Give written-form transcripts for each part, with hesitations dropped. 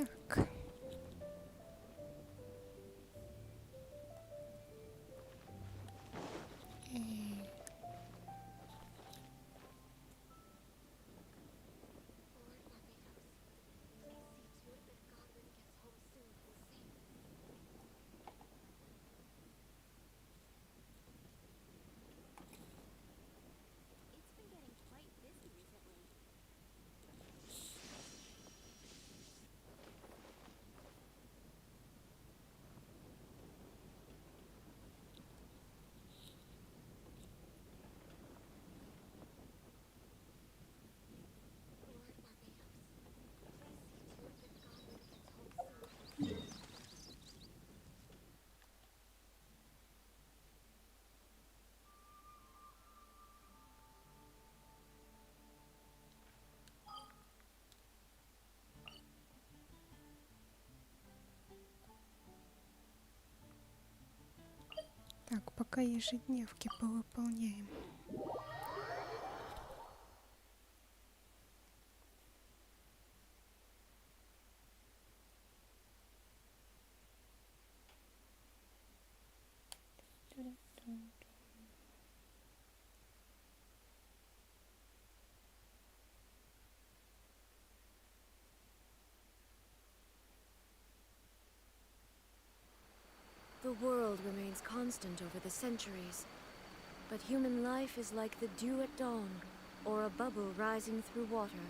Так. Так, пока ежедневки повыполняем. The world remains constant over the centuries, but human life is like the dew at dawn, or a bubble rising through water.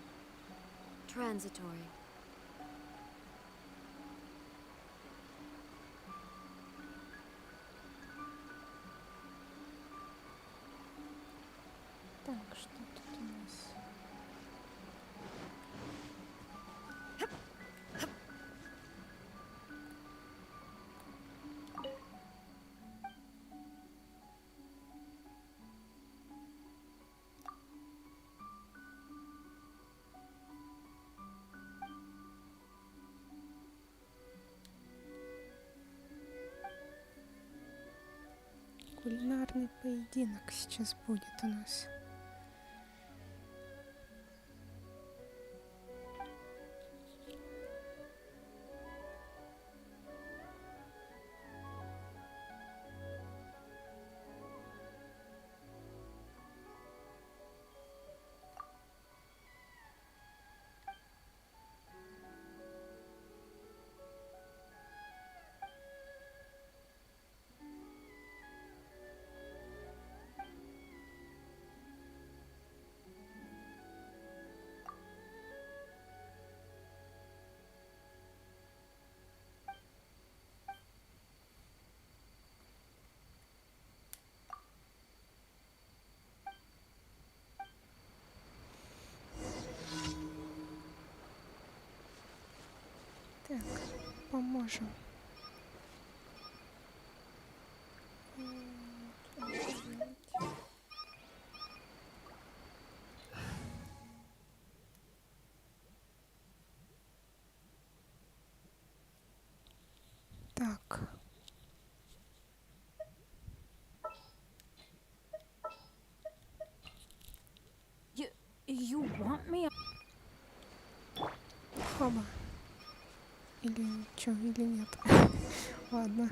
Transitory. Так, что тут у нас? Кулинарный поединок сейчас будет у нас. Так, поможем. Так. You want me? Хоба. Или что, или нет. Ладно.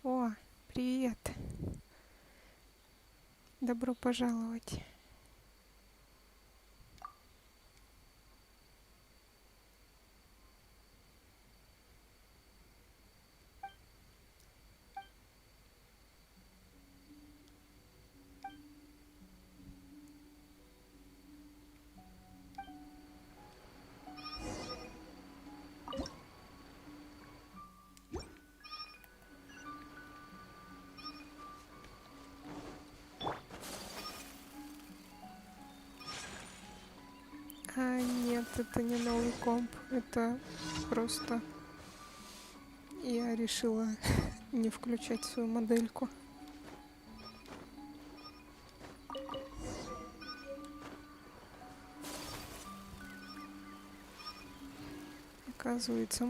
О, привет. Добро пожаловать. А, нет, это не новый комп, это просто я решила не включать свою модельку. Оказывается,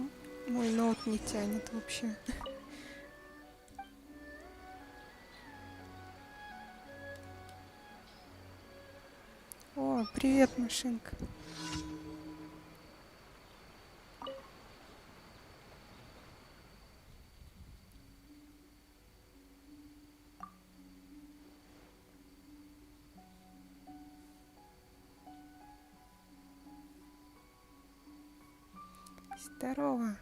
мой ноут не тянет вообще. О, привет, машинка. Здорово.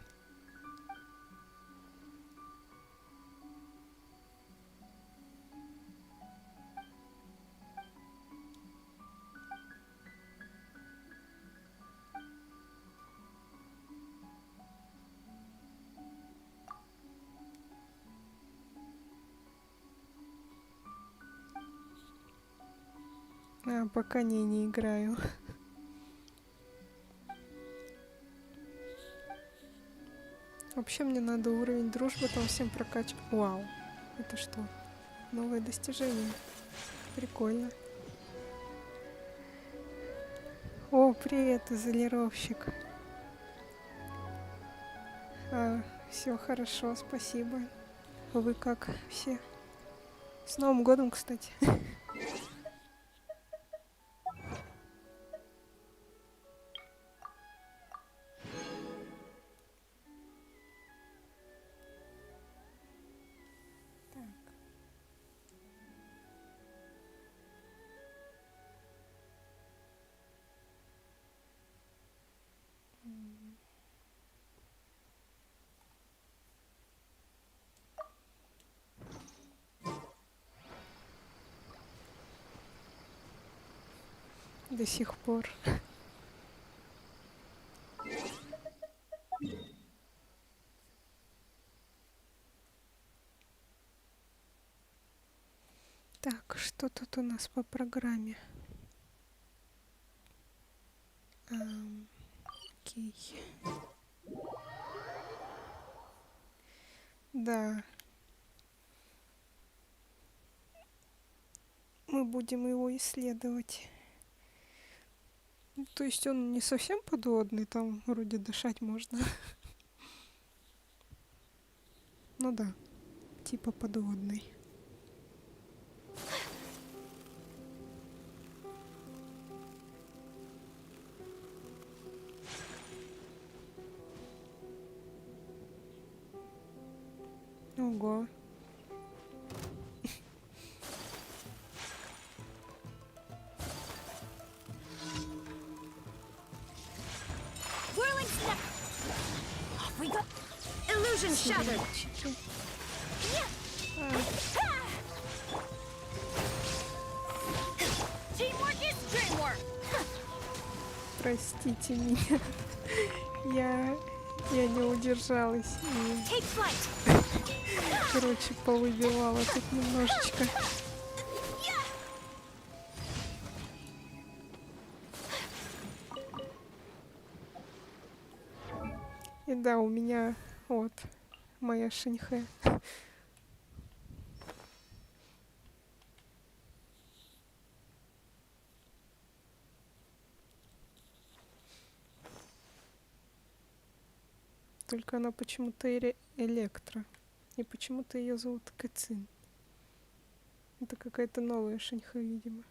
Пока не играю. Вообще мне надо уровень дружбы там всем прокачивать. Вау, это что? Новое достижение. Прикольно. О, привет, изолировщик. Все хорошо, спасибо. Вы как все? С Новым годом, кстати. До сих пор. Так, что тут у нас по программе? Окей. Да. Мы будем его исследовать. То есть он не совсем подводный, там вроде дышать можно. Ну да, типа подводный. Ого. Illusion shattered. Teamwork is dreamwork. Простите меня. Я не удержалась и, Take flight. короче, повыбивала тут немножечко. И да, у меня вот моя шиньхэ. Только она почему-то электро. И почему-то ее зовут Кэцин. Это какая-то новая шиньхэ, видимо.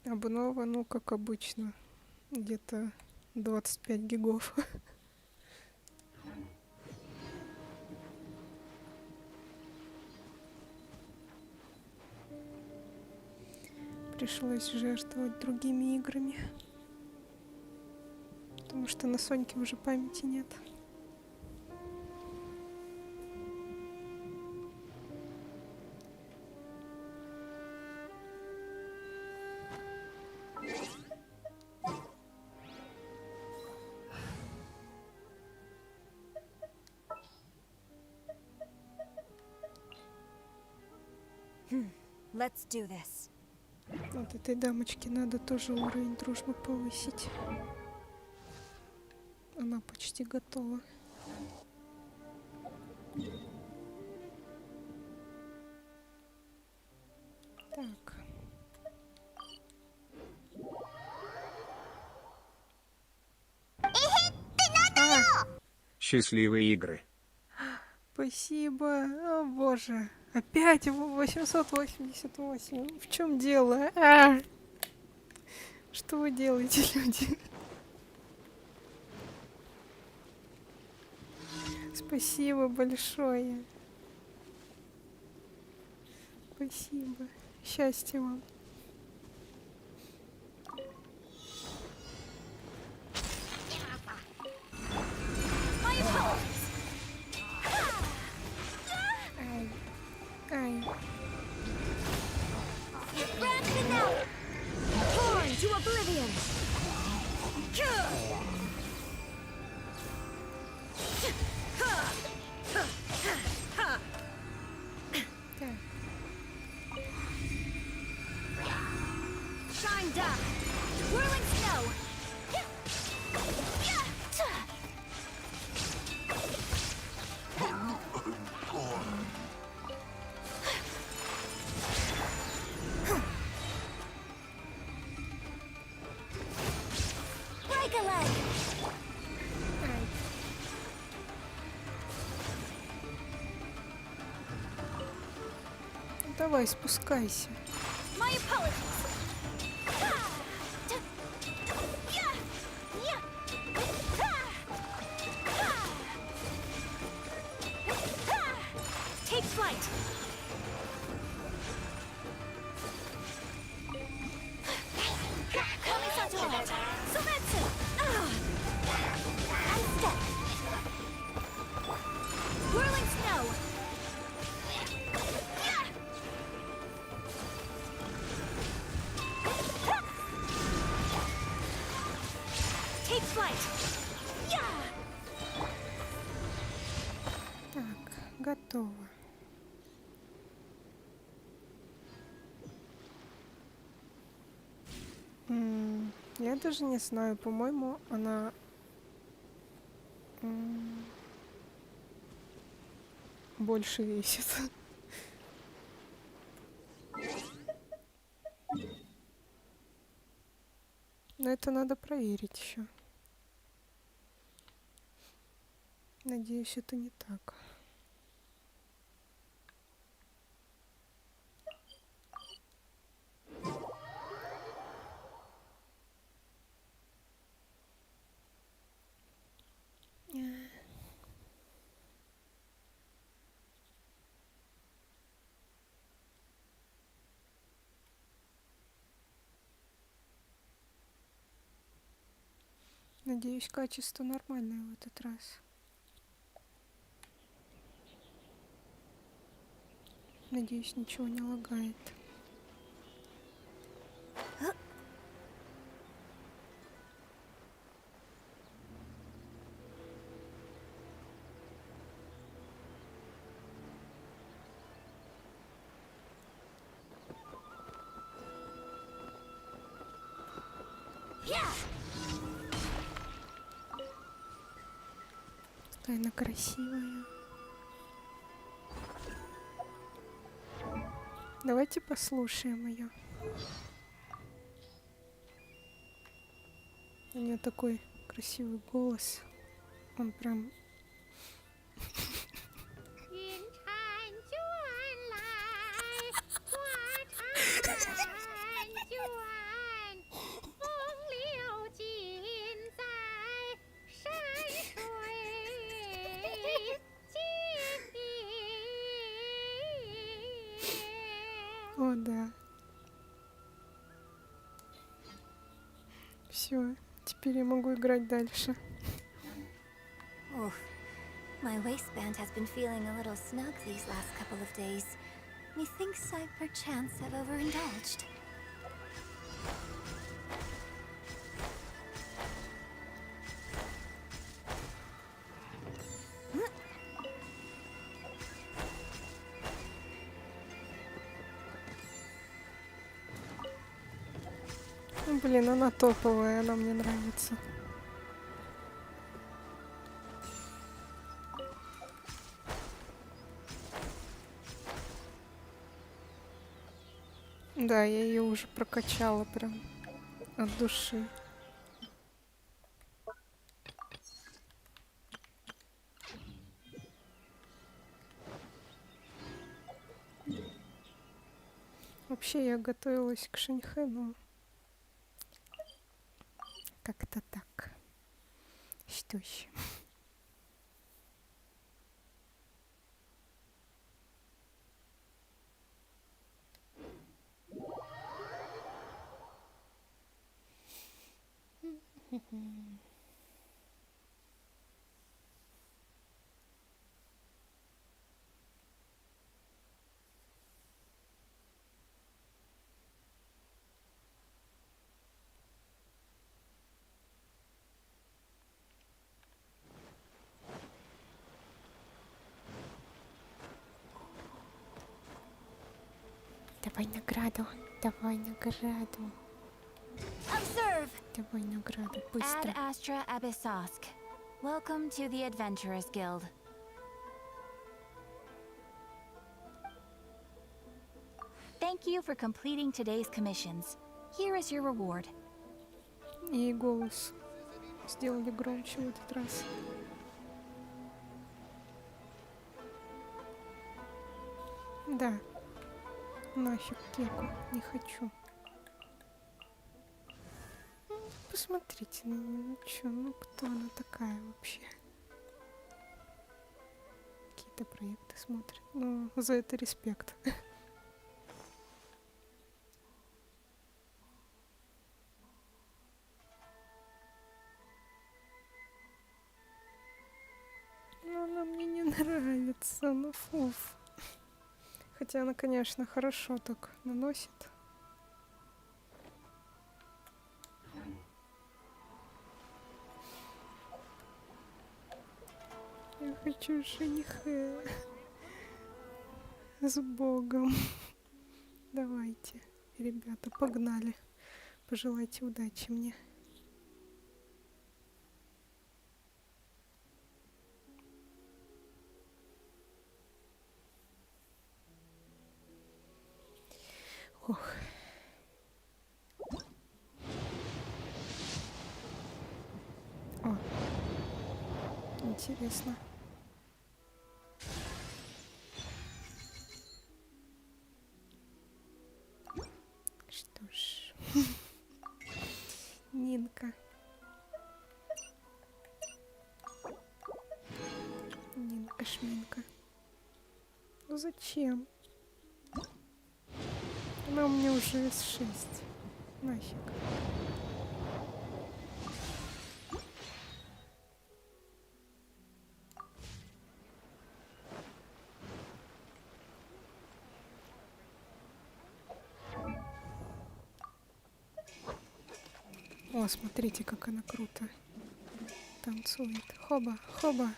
Обнова, ну, как обычно, где-то 25 гигов. Пришлось жертвовать другими играми. Потому что на Соньке уже памяти нет. Let's do this. Вот этой дамочке надо тоже уровень дружбы повысить. Она почти готова. Так. Счастливые игры. Спасибо. О боже. Опять 888. В чем дело? А! Что вы делаете, люди? Спасибо большое. Спасибо. Счастья вам. Ай. Ай. Torn to oblivion. Так. Shine down. Whirling snow. Break a leg. Ай. Ну, давай, спускайся. My apologies. Take flight. Sumetsu. And step. Whirling snow. Take flight. Так, готово. Я даже не знаю, по-моему, она больше весит. Но это надо проверить еще. Надеюсь, это не так. Надеюсь, качество нормальное в этот раз. Надеюсь, ничего не лагает. Она красивая. Давайте послушаем ее. У нее такой красивый голос. Он прям... О, да. Все, теперь я могу играть дальше. Oof. My waistband has been feeling a little snug these last couple of days. Methinks I perchance have overindulged. Ну, блин, она топовая, она мне нравится. Да, я ее уже прокачала прям от души. Вообще я готовилась к Шэньхэну. Как-то так. Что еще? Давай награду, давай награду, Observe! давай награду, Ad быстро. Astra Abyssosk. Welcome to the Adventurers Guild. Thank you for completing today's commissions. Here is your reward. И голос сделали громче в этот раз. Да. Нафиг кеку, не хочу. Посмотрите на нее, ну чё, ну кто она такая вообще? Какие-то проекты смотрит. Ну, за это респект. Ну, она мне не нравится, ну фуф. Хотя она, конечно, хорошо так наносит. Я хочу жениха. С Богом. Давайте, ребята, погнали. Пожелайте удачи мне. Ох. О. Интересно. Что ж. Нинка. Нинка-шминка. Ну зачем? Она у меня уже S6. Нафиг. О, смотрите, как она круто танцует. Хоба, хоба,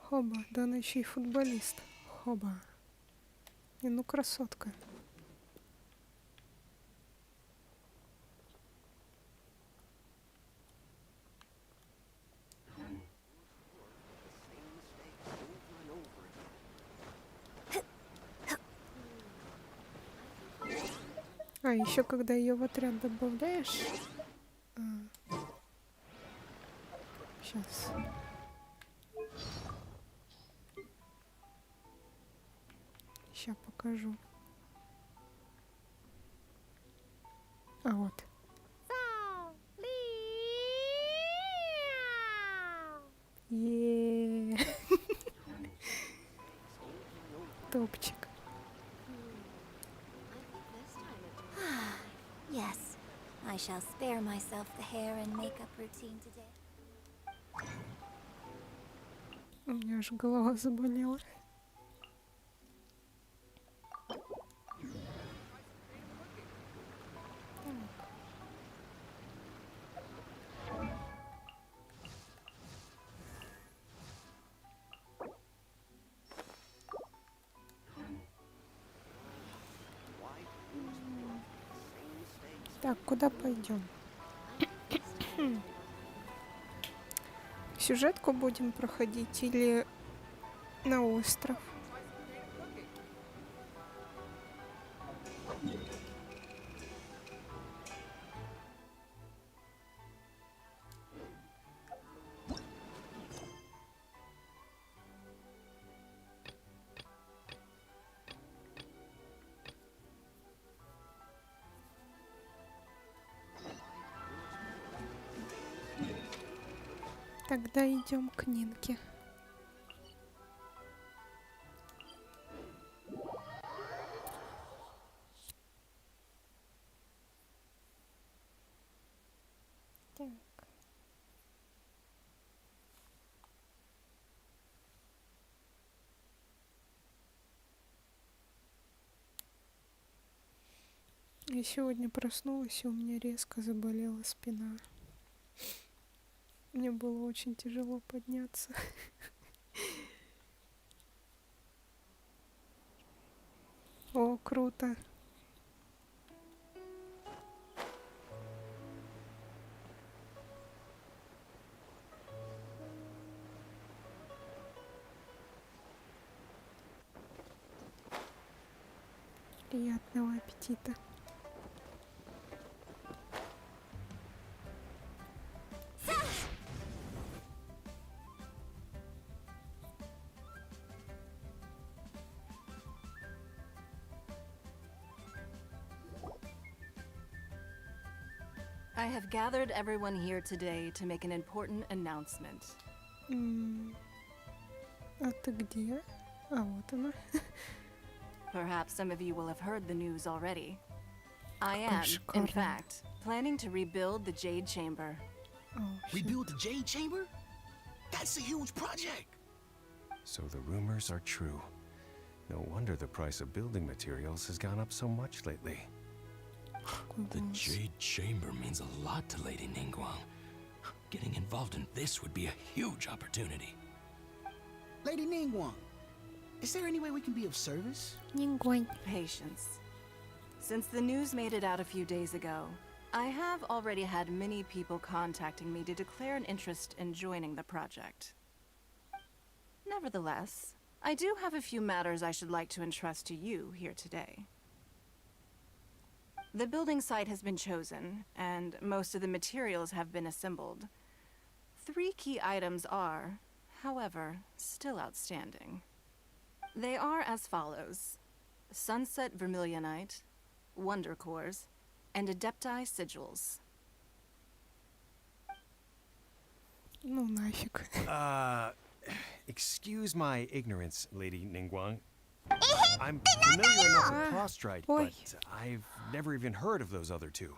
хоба. Да она еще и футболист. Хоба. Не, ну красотка. А, еще когда ее в отряд добавляешь... Сейчас. Сейчас покажу. А вот. Е. Топчик. Yes, I shall spare myself the hair and makeup routine today. У меня аж голова заболела. Так, куда пойдем? Сюжетку будем проходить или на остров? Тогда идем к Нинке. Так. Я сегодня проснулась, и у меня резко заболела спина. Мне было очень тяжело подняться. О, круто. Приятного аппетита. I have gathered everyone here today to make an important announcement. А ты где? А вот она. Perhaps some of you will have heard the news already. I am, in шикарно. fact, planning to rebuild the Jade Chamber. Rebuild the Jade Chamber? That's a huge project. So the rumors are true. No wonder the price of building materials has gone up so much lately. The Jade Chamber means a lot to Lady Ningguang. Getting involved in this would be a huge opportunity. Lady Ningguang, is there any way we can be of service? Нингуань. Patience. Since the news made it out a few days ago, I have already had many people contacting me to declare an interest in joining the project. Nevertheless, I do have a few matters I should like to entrust to you here today. The building site has been chosen, and most of the materials have been assembled. 3 key items are, however, still outstanding. They are as follows: Sunset Vermilionite, Wonder Cores, and Adepti Sigils. Ну нафиг. Excuse my ignorance, Lady Ningguang. I'm familiar enough with prostrate, Ой. but I've never even heard of those other two.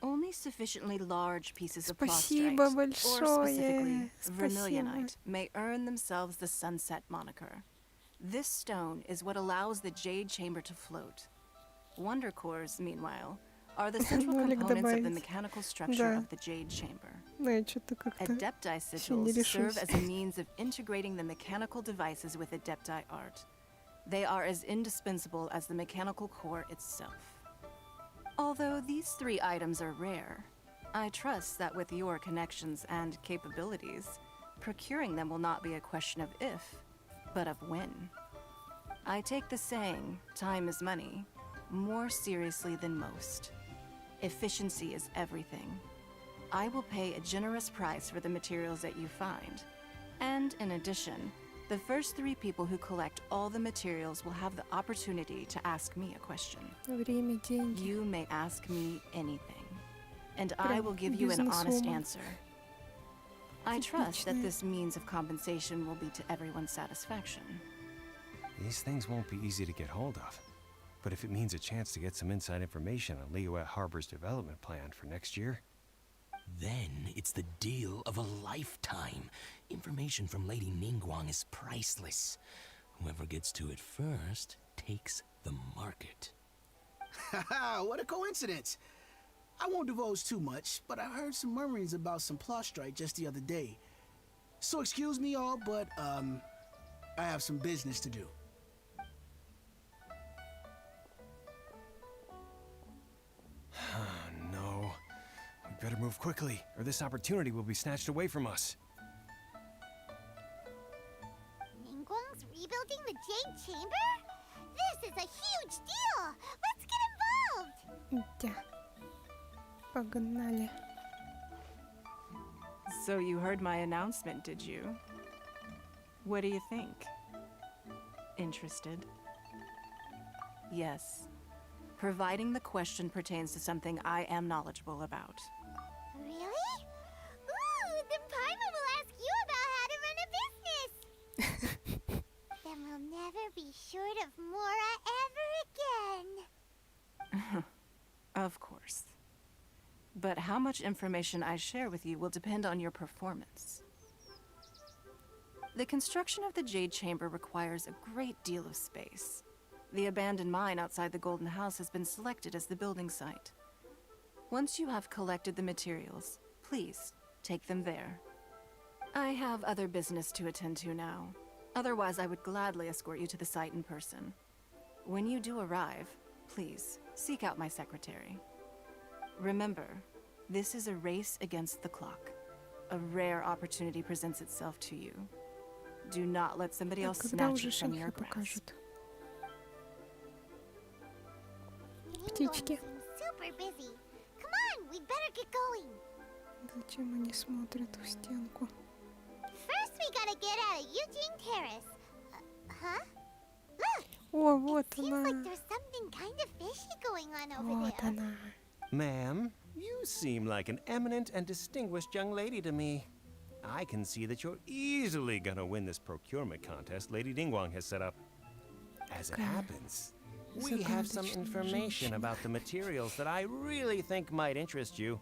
Only sufficiently large pieces of Спасибо prostrate, or specifically большое. Спасибо. vermilionite, may earn themselves the Sunset moniker. This stone is what allows the Jade Chamber to float. Wonder Cores, meanwhile, are the central Нолик components of the добавить. mechanical structure Да. of the Jade Chamber. Ну я что-то как-то Adepti не sigils serve решусь. as a means of integrating the mechanical devices with Adepti art. They are as indispensable as the mechanical core itself. Although these 3 items are rare, I trust that with your connections and capabilities, procuring them will not be a question of if, but of when. I take the saying, time is money, more seriously than most. Efficiency is everything. I will pay a generous price for the materials that you find. And in addition, the first 3 people who collect all the materials will have the opportunity to ask me a question. Время, деньги. You may ask me anything, and I Прям will give you an honest бизнесвумен. answer. I trust that Типичная. this means of compensation will be to everyone's satisfaction. These things won't be easy to get hold of. But if it means a chance to get some inside information on Liyue Harbor's development plan for next year, Then it's the deal of a lifetime. Information from Lady Ningguang is priceless. Whoever gets to it first takes the market. Haha, what a coincidence. I won't divulge too much, but I heard some murmurings about some prostrate just the other day. So excuse me all, but I have some business to do. no. We better move quickly, or this opportunity will be snatched away from us. Ningguang's rebuilding the Jade Chamber? This is a huge deal! Let's get involved! Да. Погнали. So you heard my announcement, did you? What do you think? Interested? Yes. Providing the question pertains to something I am knowledgeable about. Really? Ooh, then Paimon will Then we'll never be short of Mora ever again. Of course. But how much information I share with you will depend on your performance. The construction of the Jade Chamber requires a great deal of space. The abandoned mine outside the Golden House has been selected as the building site. Once you have collected the materials, please take them there. I have other business to attend to now. Otherwise, I would gladly escort you to the site in person. When you do arrive, please seek out my secretary. Remember, this is a race against the clock. A rare opportunity presents itself to you. Do not let somebody else Когда snatch уже it from your шельфы grasp. покажут? Ningguang Птички. seems super busy. Come on, we'd better get going. Зачем они смотрят в стенку? First, we gotta get out of Eugene Terrace. Huh? Look, О, вот seems она. like there's something kind of fishy going on over Вот there. она. Ma'am, you seem like an eminent and distinguished young lady to me. I can see that you're easily gonna win this procurement contest Lady Ningguang has set up. As it happens, we have some загадочная information женщина. about the materials that I really think might interest you.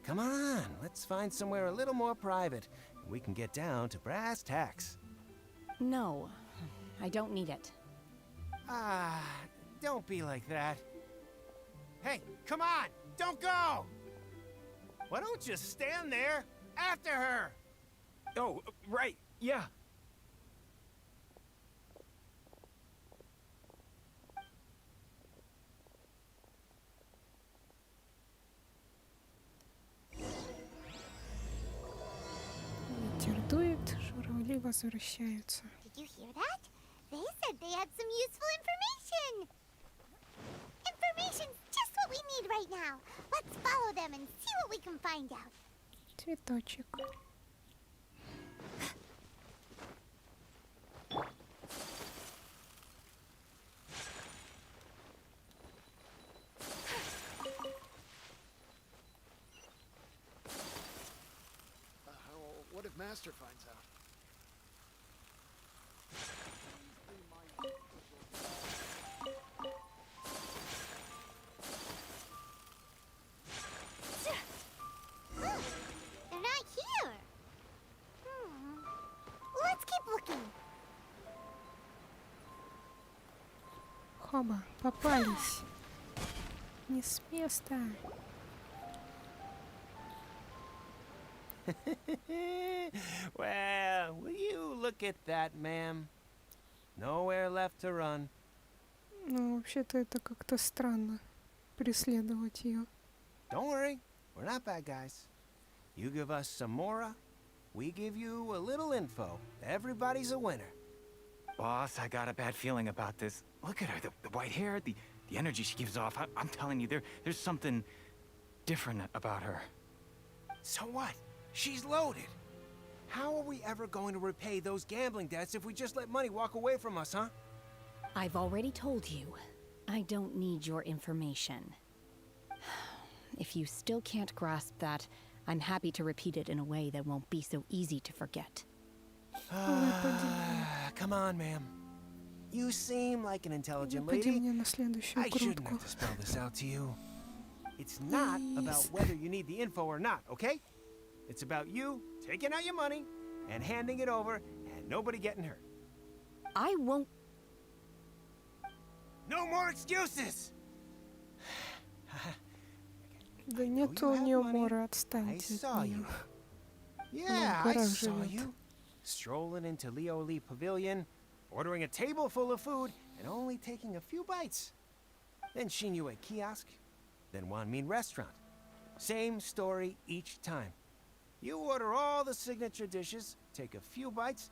Come on, let's find somewhere a little more private, and we can get down to brass tacks. No, I don't need it. Ah, don't be like that. Hey, come on, don't go! Why don't you stand there after her? Oh, right, yeah. Ветер дует, журавли возвращаются. Did you hear that? They said they had some useful information. Information's just what we need right now. Let's follow them and see what we can find out. Цветочек. What if Master finds out? Look, they're not here. Let's keep looking. Хоба, попались. Не с места. Well, will you look at that, ma'am? Nowhere left to run. Ну, вообще-то это как-то странно. Преследовать ее. Don't worry, we're not bad guys. You give us some Mora, we give you a little info. Everybody's a winner. Boss, I got a bad feeling about this. Look at her, the white hair, the energy she gives off. I'm telling you, there's something different about her. So what? She's loaded. How are we ever going to repay those gambling debts if we just let money walk away from us, huh? I've already told you, I don't need your information. If you still can't grasp that, I'm happy to repeat it in a way that won't be so easy to forget. Come on, ma'am. You seem like an intelligent Напади lady. мне на следующую I shouldn't грудку. have to spell this out to you. It's not about whether you need the info or not, okay? It's about you taking out your money and handing it over and nobody getting hurt. I won't. No more excuses! Да нет у have нее money. моры, I отстаньте saw от you. нее. Yeah, в I горах saw живет. you. Strolling into Leo Lee Pavilion, ordering a table full of food, and only taking a few bites. Then Shinyu at kiosk, then Wanmin restaurant. Same story each time. You order all the signature dishes, take a few bites,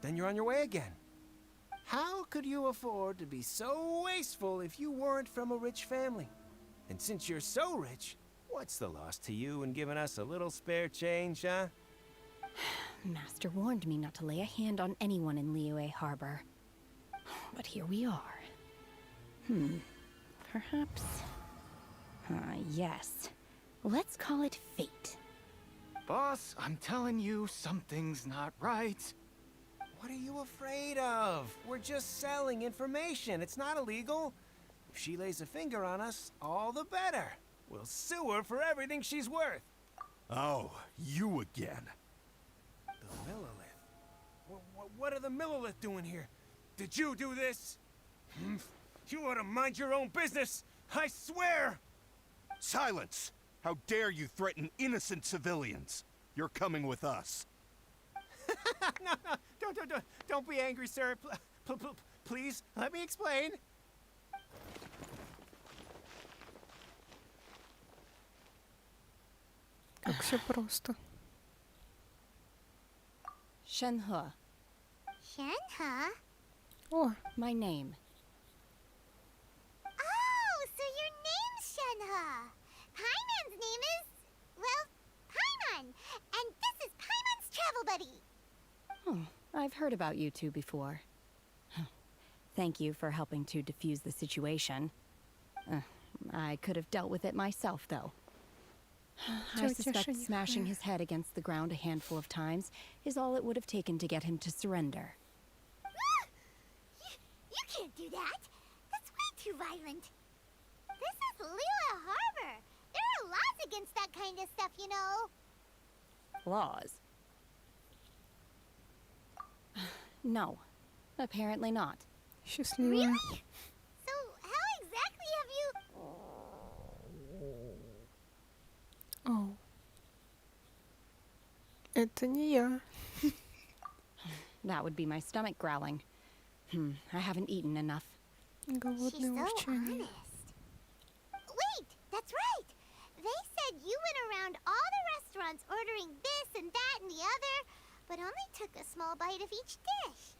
then you're on your way again. How could you afford to be so wasteful if you weren't from a rich family? And since you're so rich, what's the loss to you in giving us a little spare change, huh? Master warned me not to lay a hand on anyone in Liyue Harbor. But here we are. Perhaps. Yes. Let's call it fate. Boss, I'm telling you, something's not right. What are you afraid of? We're just selling information. It's not illegal. If she lays a finger on us, all the better. We'll sue her for everything she's worth. Oh, you again. The Millilith? What are the Millilith doing here? Did you do this? You ought to mind your own business. I swear! Silence! How dare you threaten innocent civilians? You're coming with us. No, don't be angry, sir. Please, let me explain. Как все просто. Shenhe, Shenhe? О, my name. Oh, so your name's Shenhe. Paimon's name is, well, Paimon. And this is Paimon's travel buddy. I've heard about you two before. Thank you for helping to defuse the situation. I could have dealt with it myself, though. I suspect smashing his head against the ground a handful of times is all it would have taken to get him to surrender. You can't do that. That's way too violent. This is Lila Harbor. There are laws against that kind of stuff, you know. Laws? No, apparently not. счастливая. Really? So how exactly have you... О. Это не я. That would be my stomach growling. I haven't eaten enough. She's Голодное so урчание. honest. Wait, that's right. They said you went around all the restaurants ordering this and that and the other, but only took a small bite of each dish.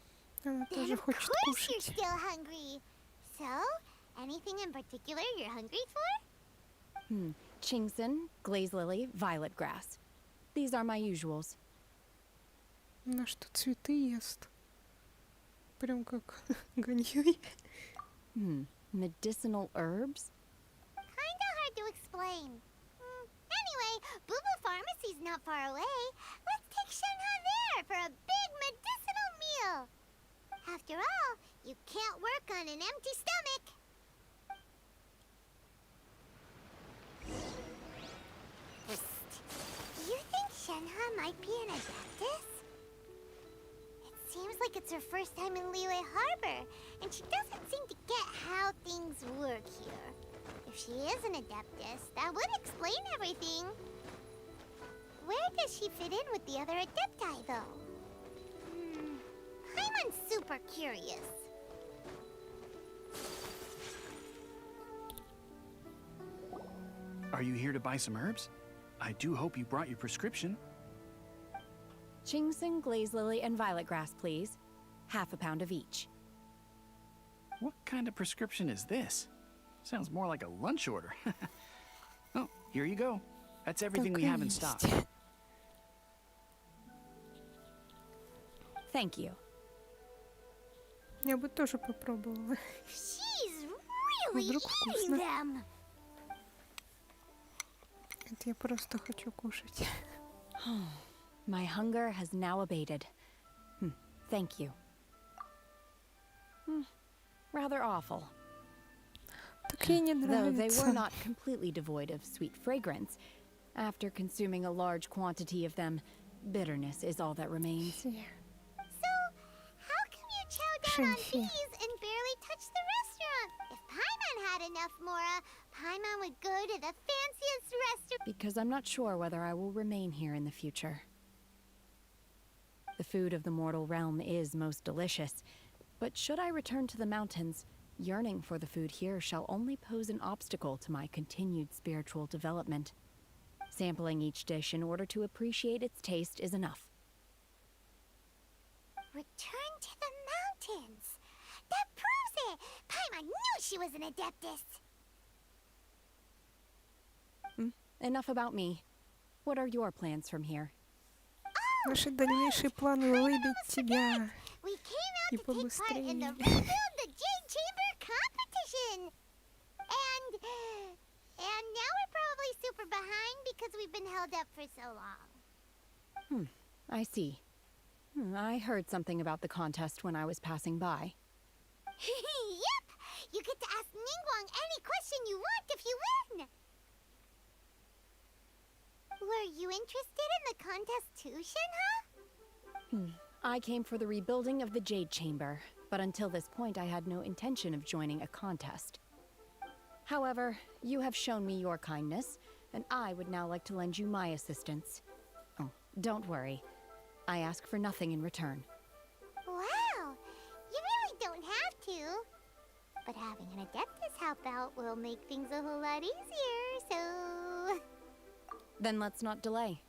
Она Then тоже of хочет course you're кушать. still hungry. So, anything in particular you're hungry for? Chingson, glaze lily, violet grass. These are my usuals. Она что, цветы ест? Прям как Ганьюй. Medicinal herbs? Kinda hard to explain. Anyway, Booba Pharmacy's not far away. Let's take Shenhe there for a big medicinal meal. After all, you can't work on an empty stomach. Do you think Shenhe might be an adeptus? It seems like it's her first time in Liyue Harbor, and she doesn't seem to get how things work here. If she is an adeptus, that would explain everything. Where does she fit in with the other adepti, though? Paimon's super curious. Are you here to buy some herbs? I do hope you brought your prescription. Chingson, glaze lily, and violet grass, please. Half a pound of each. What kind of prescription is this? Sounds more like a lunch order. Oh, here you go. That's everything Так we и have in есть. stock. Thank you. Я бы тоже попробовала. She's really Вдруг eating вкусно. them. Это я просто хочу кушать. My hunger has now abated. Thank you. Rather awful. Так ей не Though they were нравится. not completely devoid of sweet fragrance, after consuming a large quantity of them, bitterness is all that remains. So, how come you chow down on Shenhe. these and barely touch the restaurant? If Paimon had enough Mora, Paimon would go to the fanciest restaurant. Because I'm not sure whether I will remain here in the future. The food of the mortal realm is most delicious, but should I return to the mountains, yearning for the food here shall only pose an obstacle to my continued spiritual development. Sampling each dish in order to appreciate its taste is enough. Return to the mountains. That proves it. Paimon knew she was an adeptus. Enough about me. What are your plans from here? Наши дальнейшие планы выбить тебя. We came out И to take part in the побыстрее. Rebuild the Jade Chamber competition. And now we're probably super behind because we've been held up for so long. I see. I heard something about the contest when I was passing by. Yep! You get to ask Ningguang any question you want if you win! Were you interested in the contest too, Shenhe? I came for the rebuilding of the Jade Chamber, but until this point I had no intention of joining a contest. However, you have shown me your kindness, and I would now like to lend you my assistance. Oh, don't worry. I ask for nothing in return. Wow! You really don't have to. But having an Adeptus help out will make things a whole lot easier, so... Then let's not delay.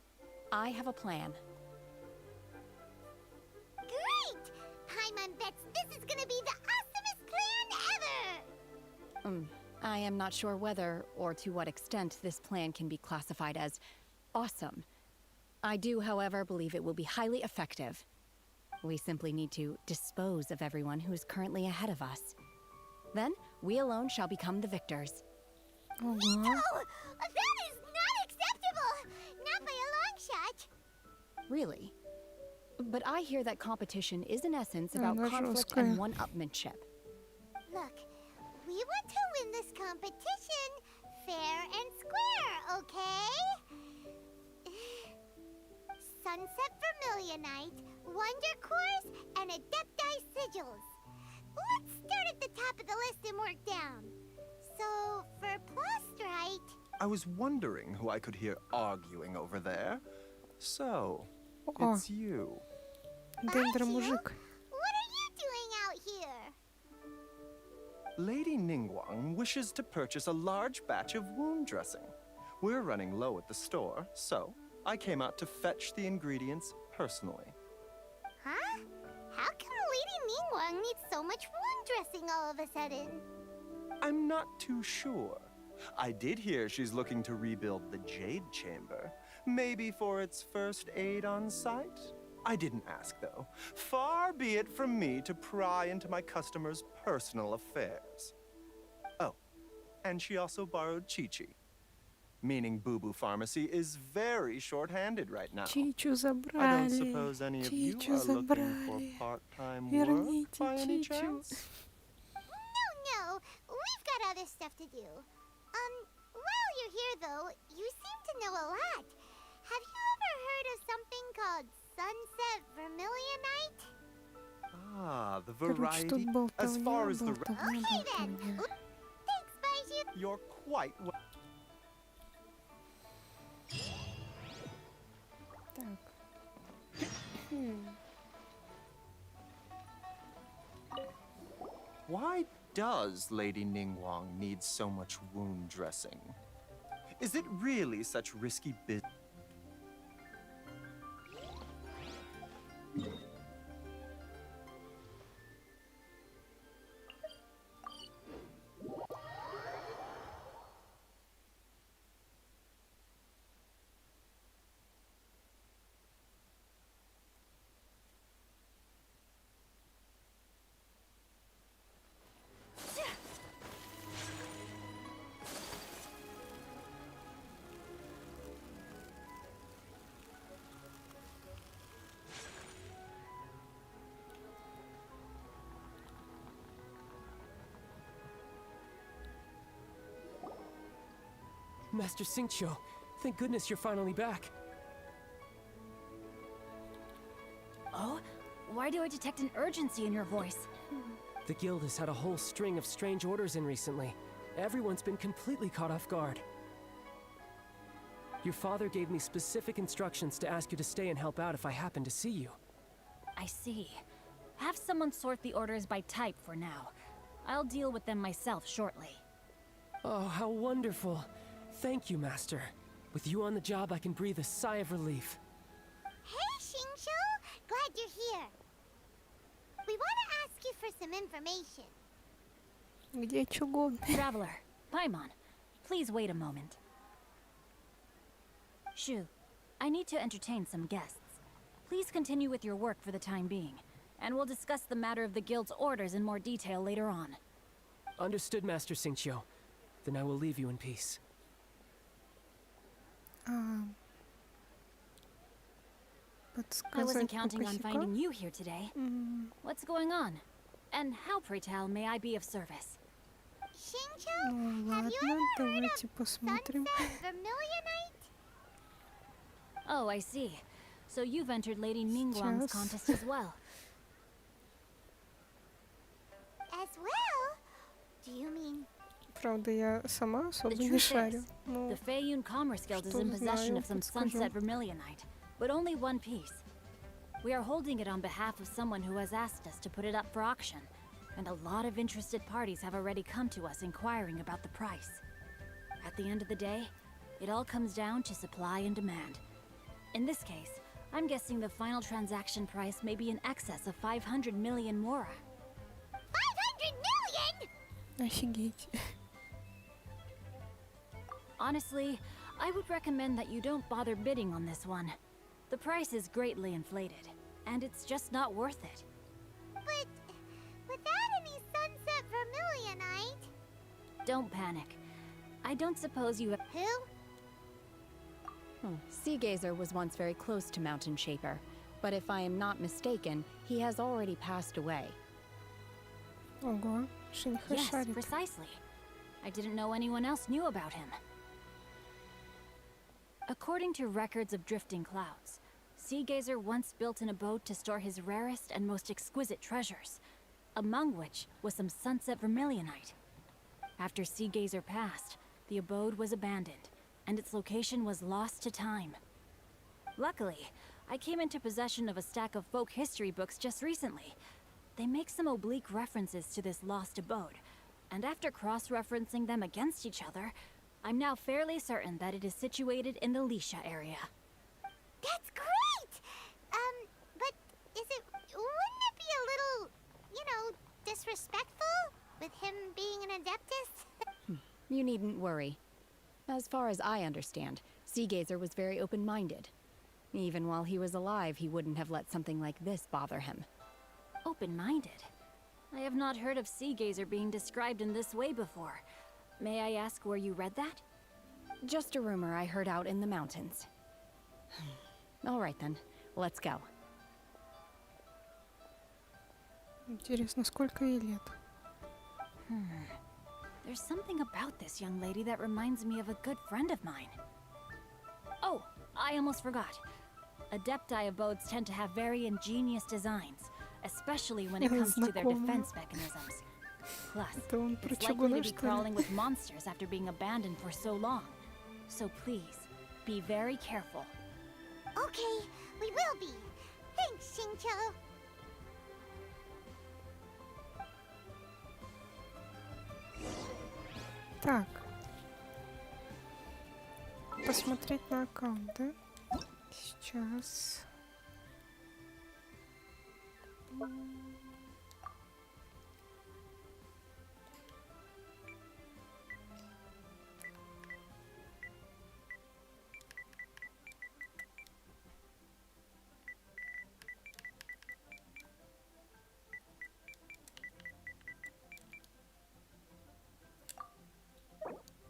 I have a plan. Great! Paimon bets this is gonna be the awesomest plan ever! I am not sure whether or to what extent this plan can be classified as awesome. I do, however, believe it will be highly effective. We simply need to dispose of everyone who is currently ahead of us. Then, we alone shall become the victors. No! That is not acceptable! Not by a long shot! Really? But I hear that competition is in essence about that's conflict okay. and one-upmanship. Look, we want to win this competition fair and square, okay? Sunset Vermilionite, Wonder Cores, and Adepti Sigils. Let's start at the top of the list and work down. So, for Plastrite... I was wondering who I could hear arguing over there. So, О, it's you. Дендер мужик. What are you doing out here? Lady Ningguang wishes to purchase a large batch of wound dressing. We're running low at the store, so I came out to fetch the ingredients personally. Huh? How come Lady Ningguang needs so much wound dressing all of a sudden? I'm not too sure. I did hear she's looking to rebuild the Jade Chamber. Maybe for its first aid on site? I didn't ask, though. Far be it from me to pry into my customers' personal affairs. Oh, and she also borrowed Chi-Chi. Meaning Boo Boo Pharmacy is very short-handed right now. Чичу I don't забрали. suppose any of you Чичу are looking for забрали. part-time work Верните by any Чичу. chance? No, we've got other stuff to do. While you're here though, you seem to know a lot. Have you ever heard of something called Sunset Vermilionite? Ah, the Короче, variety. тут As болтовня, far as the... Okay then. болтовня. Thanks, Baiju. You're quite... Так. Why does Lady Ningguang need so much wound dressing? Is it really such risky business? Master Xingqiu, thank goodness you're finally back. Oh? Why do I detect an urgency in your voice? The guild has had a whole string of strange orders in recently. Everyone's been completely caught off guard. Your father gave me specific instructions to ask you to stay and help out if I happen to see you. I see. Have someone sort the orders by type for now. I'll deal with them myself shortly. Oh, how wonderful. Thank you, Master. With you on the job, I can breathe a sigh of relief. Hey, Xingqiu! Glad you're here. We want to ask you for some information. Где чугун? Traveler, Paimon, please wait a moment. Shu, I need to entertain some guests. Please continue with your work for the time being, and we'll discuss the matter of the guild's orders in more detail later on. Understood, Master Xingqiu. Then I will leave you in peace. I wasn't сказать по counting on косякам. finding you here today. What's going on? And how, pray tell, may I be of service? Xingqiu, Ну have ладно, you ever heard давайте of посмотрим. Sunset Vermilionite? Oh, I see. So you've entered Lady Ningguang's Сейчас. contest as well. As well? Do you mean Правда, я сама The особо не truth шарю. is, Ну, the Feiyun Commerce Guild is что in possession знаю, of some подскажу. Sunset Vermilionite, but only one piece. We are holding it on behalf of someone who has asked us to put it up for auction, and a lot of interested parties have already come to us inquiring about the price. At the end of the day, it all comes down to supply and demand. In this case, I'm guessing the final transaction price may be in excess of 500 million mora. 500 million? офигеть. Honestly, I would recommend that you don't bother bidding on this one. The price is greatly inflated, and it's just not worth it. But without any Sunset Vermilionite. Don't panic. I don't suppose you have— Who? Sea Gazer was once very close to Mountain Shaper, but if I am not mistaken, he has already passed away. Ого, Шиньха Yes, шарит. precisely. I didn't know anyone else knew about him. According to records of drifting clouds, Sea Gazer once built an abode to store his rarest and most exquisite treasures, among which was some Sunset Vermilionite. After Sea Gazer passed, the abode was abandoned, and its location was lost to time. Luckily, I came into possession of a stack of folk history books just recently. They make some oblique references to this lost abode, and after cross-referencing them against each other, I'm now fairly certain that it is situated in the Lisha area. That's great! But wouldn't it be a little, disrespectful with him being an Adeptus? You needn't worry. As far as I understand, Sea Gazer was very open-minded. Even while he was alive, he wouldn't have let something like this bother him. Open-minded? I have not heard of Sea Gazer being described in this way before. May I ask where you read that? Just a rumor I heard out in the mountains. All right then, let's go. Интересно, сколько ей лет? There's something about this young lady that reminds me of a good friend of mine. Oh, I almost forgot. Adepti abodes tend to have very ingenious designs, especially when it comes to their Знакомо. defense mechanisms. Plus, Это он про it's likely чугуна, to be что ли? crawling with monsters after being abandoned for so long. So please, be very careful. Okay, we will be. Thanks, Xingqiu. Так. Посмотреть на аккаунт, да? Сейчас.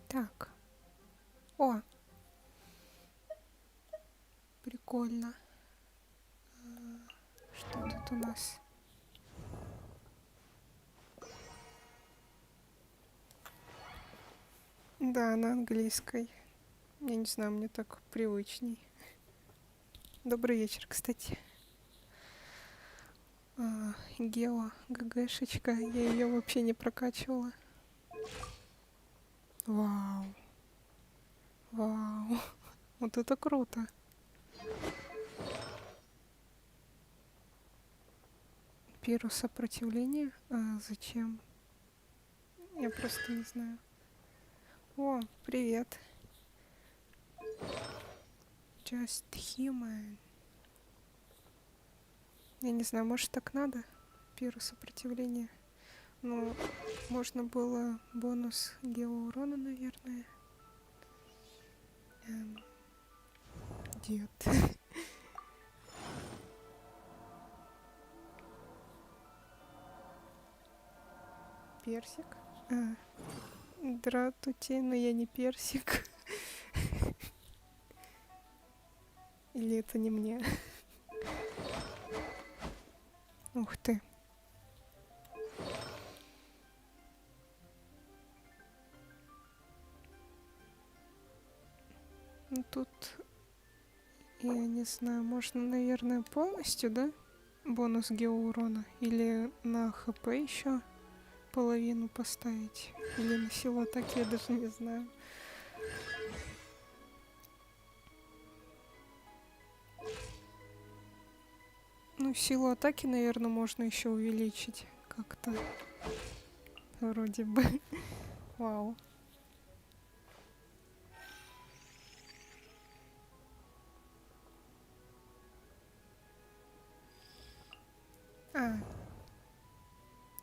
Так. О! Прикольно. Что тут у нас? Да, на английской. Я не знаю, мне так привычней. Добрый вечер, кстати. Гео, ГГшечка. Я ее вообще не прокачивала. Вау. Вау. Вот это круто. Пиру сопротивления? Зачем? Я просто не знаю. О, привет. Just human. Я не знаю, может так надо? Пиру сопротивления. Ну, можно было бонус геоурона, наверное. Нет. Персик? Дратути, но я не персик. Или это не мне? Ух ты. Ну, тут, я не знаю, можно, наверное, полностью, да? Бонус геоурона. Или на ХП еще половину поставить. Или на силу атаки, я даже не знаю. Ну, силу атаки, наверное, можно еще увеличить как-то. Вроде бы. Вау.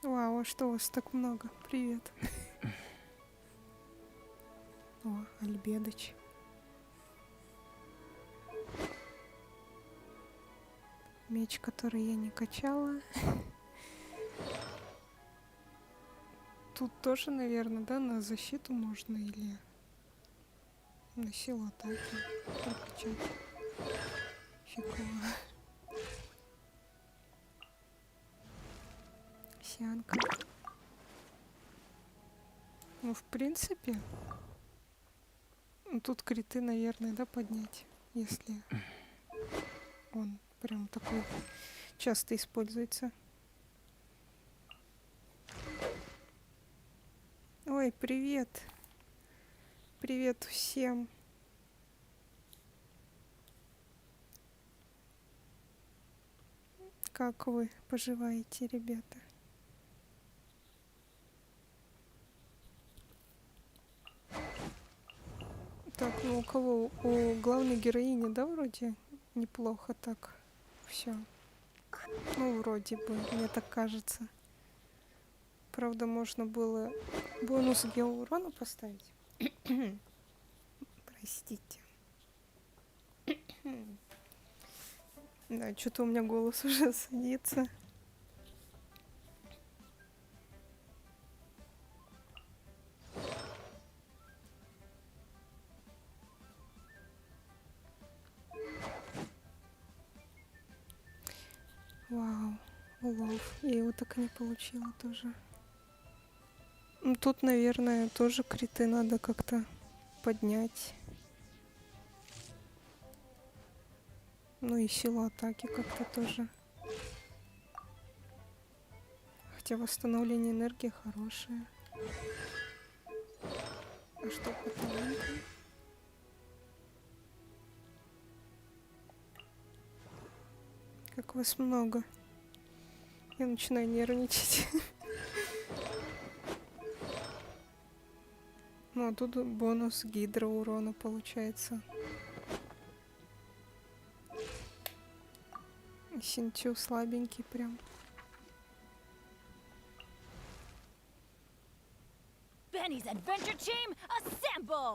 Вау, а что у вас так много? Привет. О, Альбедыч. Меч, который я не качала. Тут тоже, наверное, да, на защиту можно или на силу атаки прокачать. Фигово. Сянка. Ну, в принципе, тут криты, наверное, да, поднять, если он прям такой часто используется. Ой, привет. Привет всем. Как вы поживаете, ребята? Так, ну у кого? У главной героини, да, вроде неплохо так все. Ну, вроде бы, мне так кажется. Правда, можно было бонус геоурона поставить. Простите. Да, что-то у меня голос уже садится. Вау, улов. Я его так и не получила тоже. Ну, тут, наверное, тоже криты надо как-то поднять. Ну и силу атаки как-то тоже. Хотя восстановление энергии хорошее. А что по талантам? Как вас много. Я начинаю нервничать. Ну, а тут бонус гидроурона получается. Синтю слабенький прям.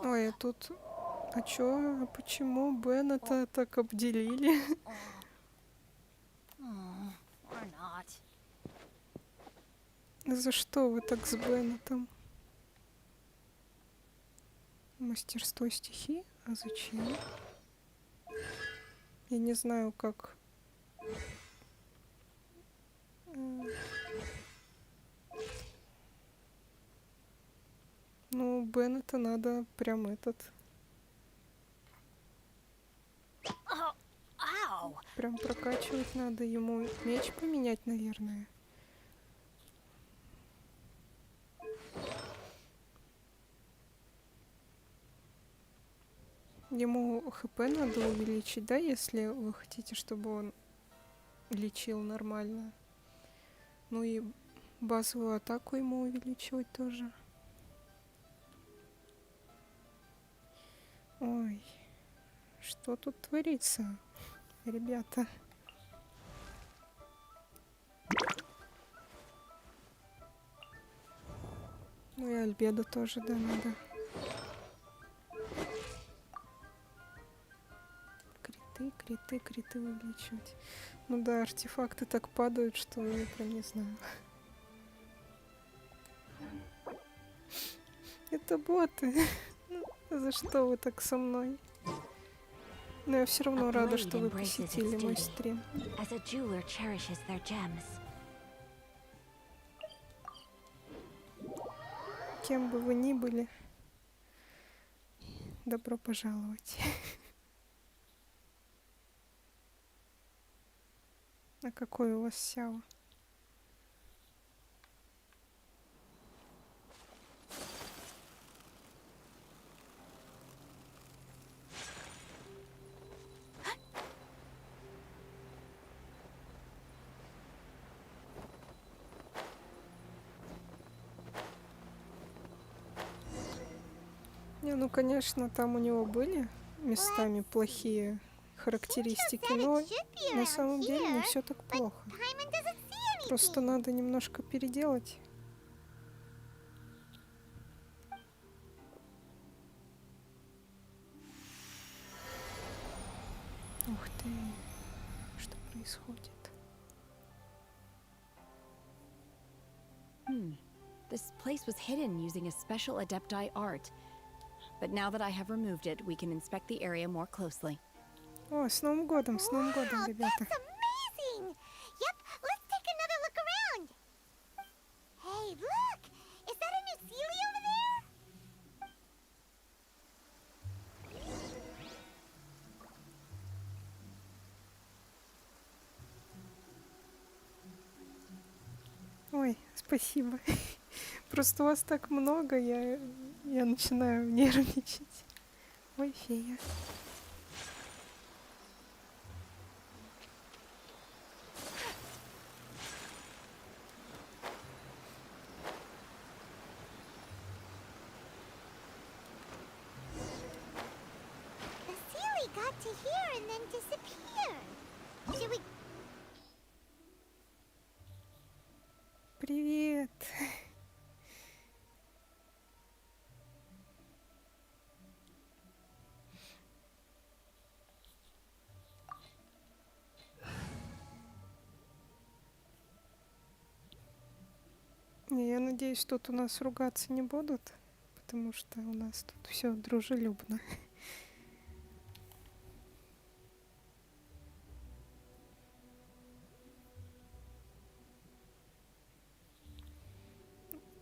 Ой, а тут... А чё? А почему Беннета так обделили? За что вы так с Беннетом? Мастерство стихи? А зачем? Я не знаю, как... Ну, Беннета надо прям этот... Прям прокачивать надо. Ему меч поменять, наверное. Ему ХП надо увеличить, да, если вы хотите, чтобы он лечил нормально. Ну и базовую атаку ему увеличивать тоже. Ой, что тут творится, ребята? Ну и Альбеду тоже, да, надо. Криты увеличивать. Ну да, артефакты так падают, что я прям не знаю. Это боты. За что вы так со мной? Но я все равно рада, что вы посетили мой стрим. кем бы вы ни были, добро пожаловать. А какой у вас сяо? Не, ну конечно, там у него были местами плохие характеристики, но на самом деле не все так плохо. Просто надо немножко переделать. Ух ты, что происходит? This place was hidden using a special Adepti art. But now that I have removed it, we can inspect the area more closely. О, с Новым годом, ребята. That's amazing! Yep, let's take another look around. Hey, look! Is that a new Sealy over there? Ой, спасибо. Просто вас так много, я начинаю нервничать. Ой, фея. The Sealy got to here and then disappeared. Should we... Привет. Не, я надеюсь, тут у нас ругаться не будут, потому что у нас тут все дружелюбно.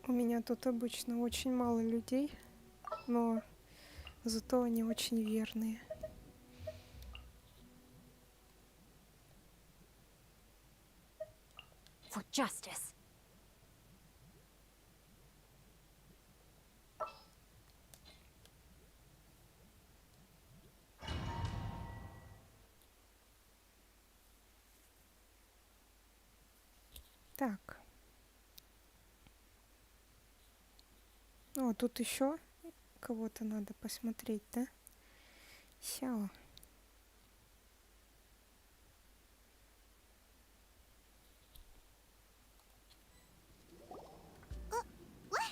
У меня тут обычно очень мало людей, но зато они очень верные. For justice. Так. О, тут еще кого-то надо посмотреть, да? Сяо.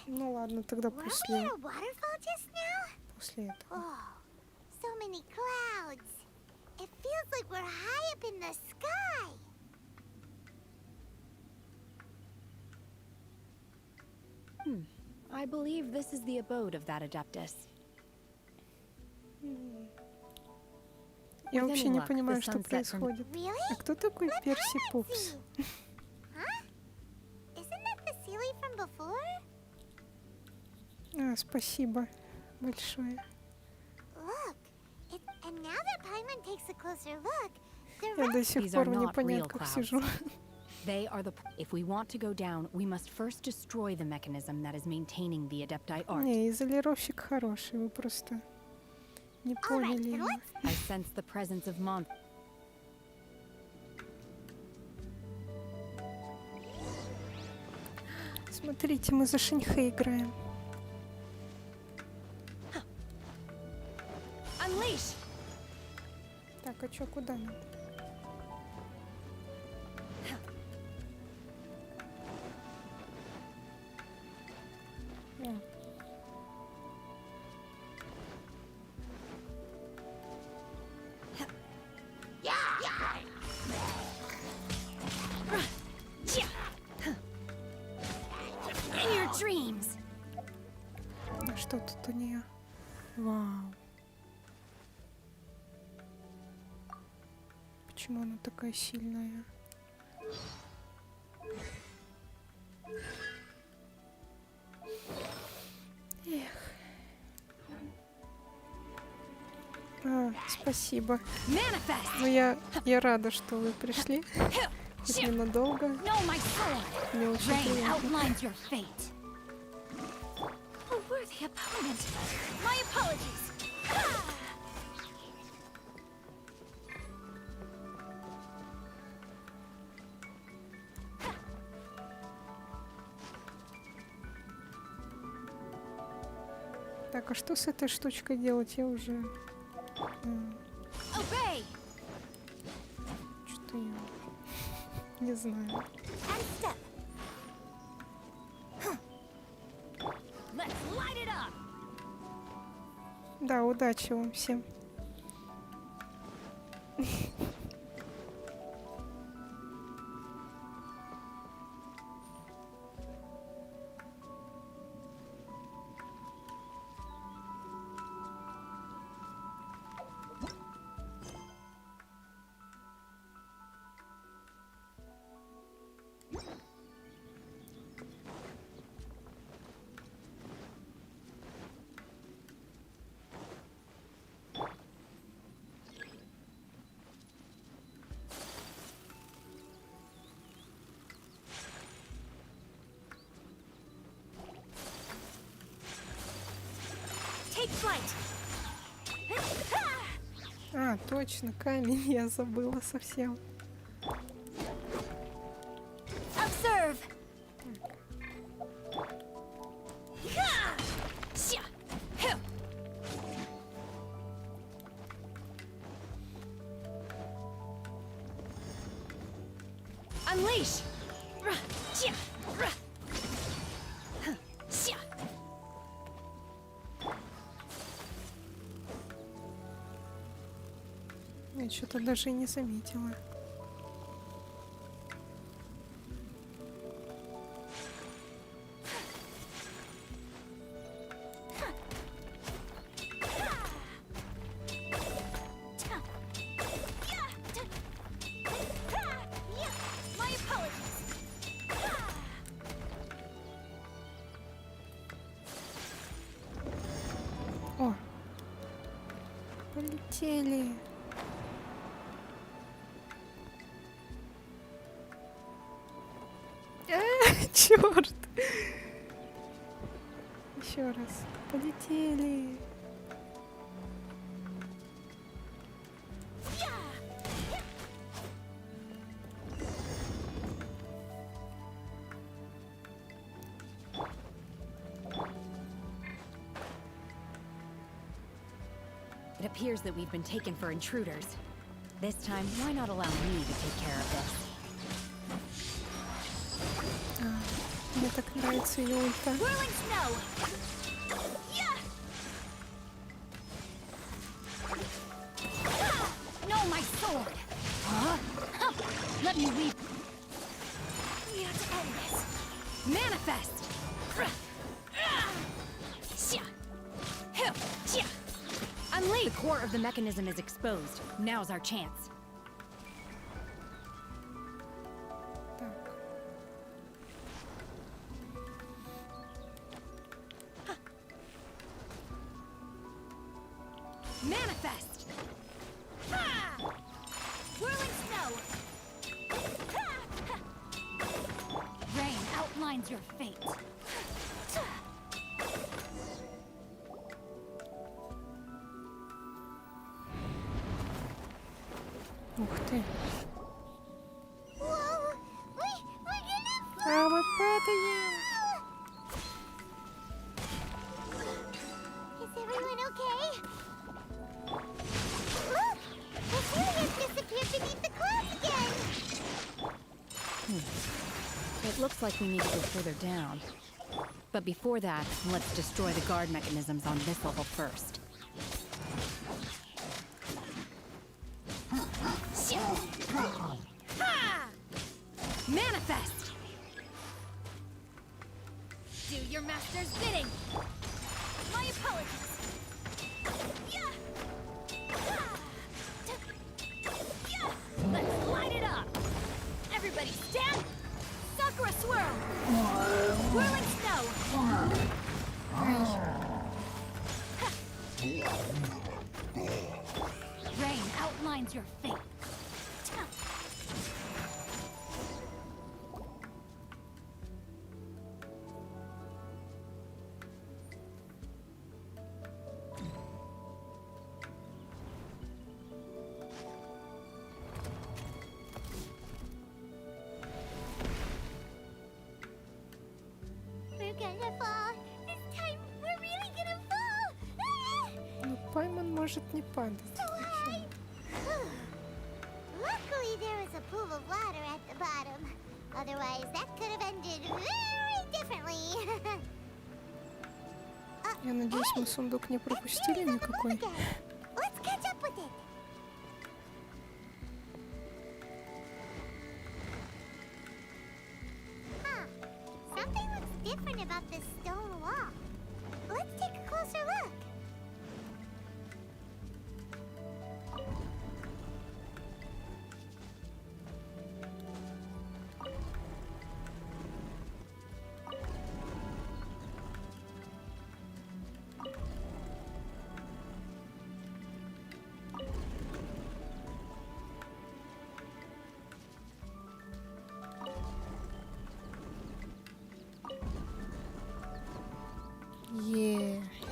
Ну ладно, тогда Were we после at a waterfall just now? этого. Oh, so many clouds. It feels like we're high up in the sky. I believe this is the abode of that Adeptus. Я With вообще any не luck, понимаю, the что sunset from- происходит. Really? А кто такой Let Перси Paimon Пупс? see. Huh? Isn't that the Sealy from before? А, спасибо большое. Look, and now that Paimon takes a closer look, they're Я до right. сих These пор are в not real непонятках clouds. сижу. They are the. If we want to go down, we must first destroy the mechanism that is maintaining the Adepti art. Не, изолировщик хороший, вы просто не поняли then его. I sense the presence of mon. Смотрите, мы за Шиньхэ играем. Unleash! Так, а чё, куда нам? О. In your dreams. А что тут у нее? Вау. Почему она такая сильная? Спасибо. Но я рада, что вы пришли. Хоть ненадолго. Мне очень приятно. Так, а что с этой штучкой делать? Я уже... Что я... Не знаю. Да, удачи вам всем. А, точно, камень, я забыла совсем. Observe. Unleash. Я что-то даже и не заметила. О, полетели. Черт! Еще раз. Полетели. It appears that we've been taken for intruders. This time, why not allow me to take care of this? Мне так нравится ее ульта. No, my sword! Huh? Let me weep. We have to end this. Manifest! Unleash! The core of the mechanism is exposed. Now's our chance. Manifest! Whirling snow! Rain outlines your fate. Ух ты. Whoa! We're gonna fall! А мы падаем. Is everyone okay? Look! The Syrians disappeared beneath the clouds again! It looks like we need to go further down. But before that, let's destroy the guard mechanisms on this level first. Manifest! Do your master's bidding. My apologies. Let's light it up. Everybody stand. Sakura swirl. Whirling snow. может не падать. Вообще. Luckily, there was a pool of water at the bottom. Otherwise, that could have ended very differently. Я надеюсь, мы сундук не пропустили никакой. Let's catch up with it. Huh. Something looks different about this stone wall. Let's take a closer look.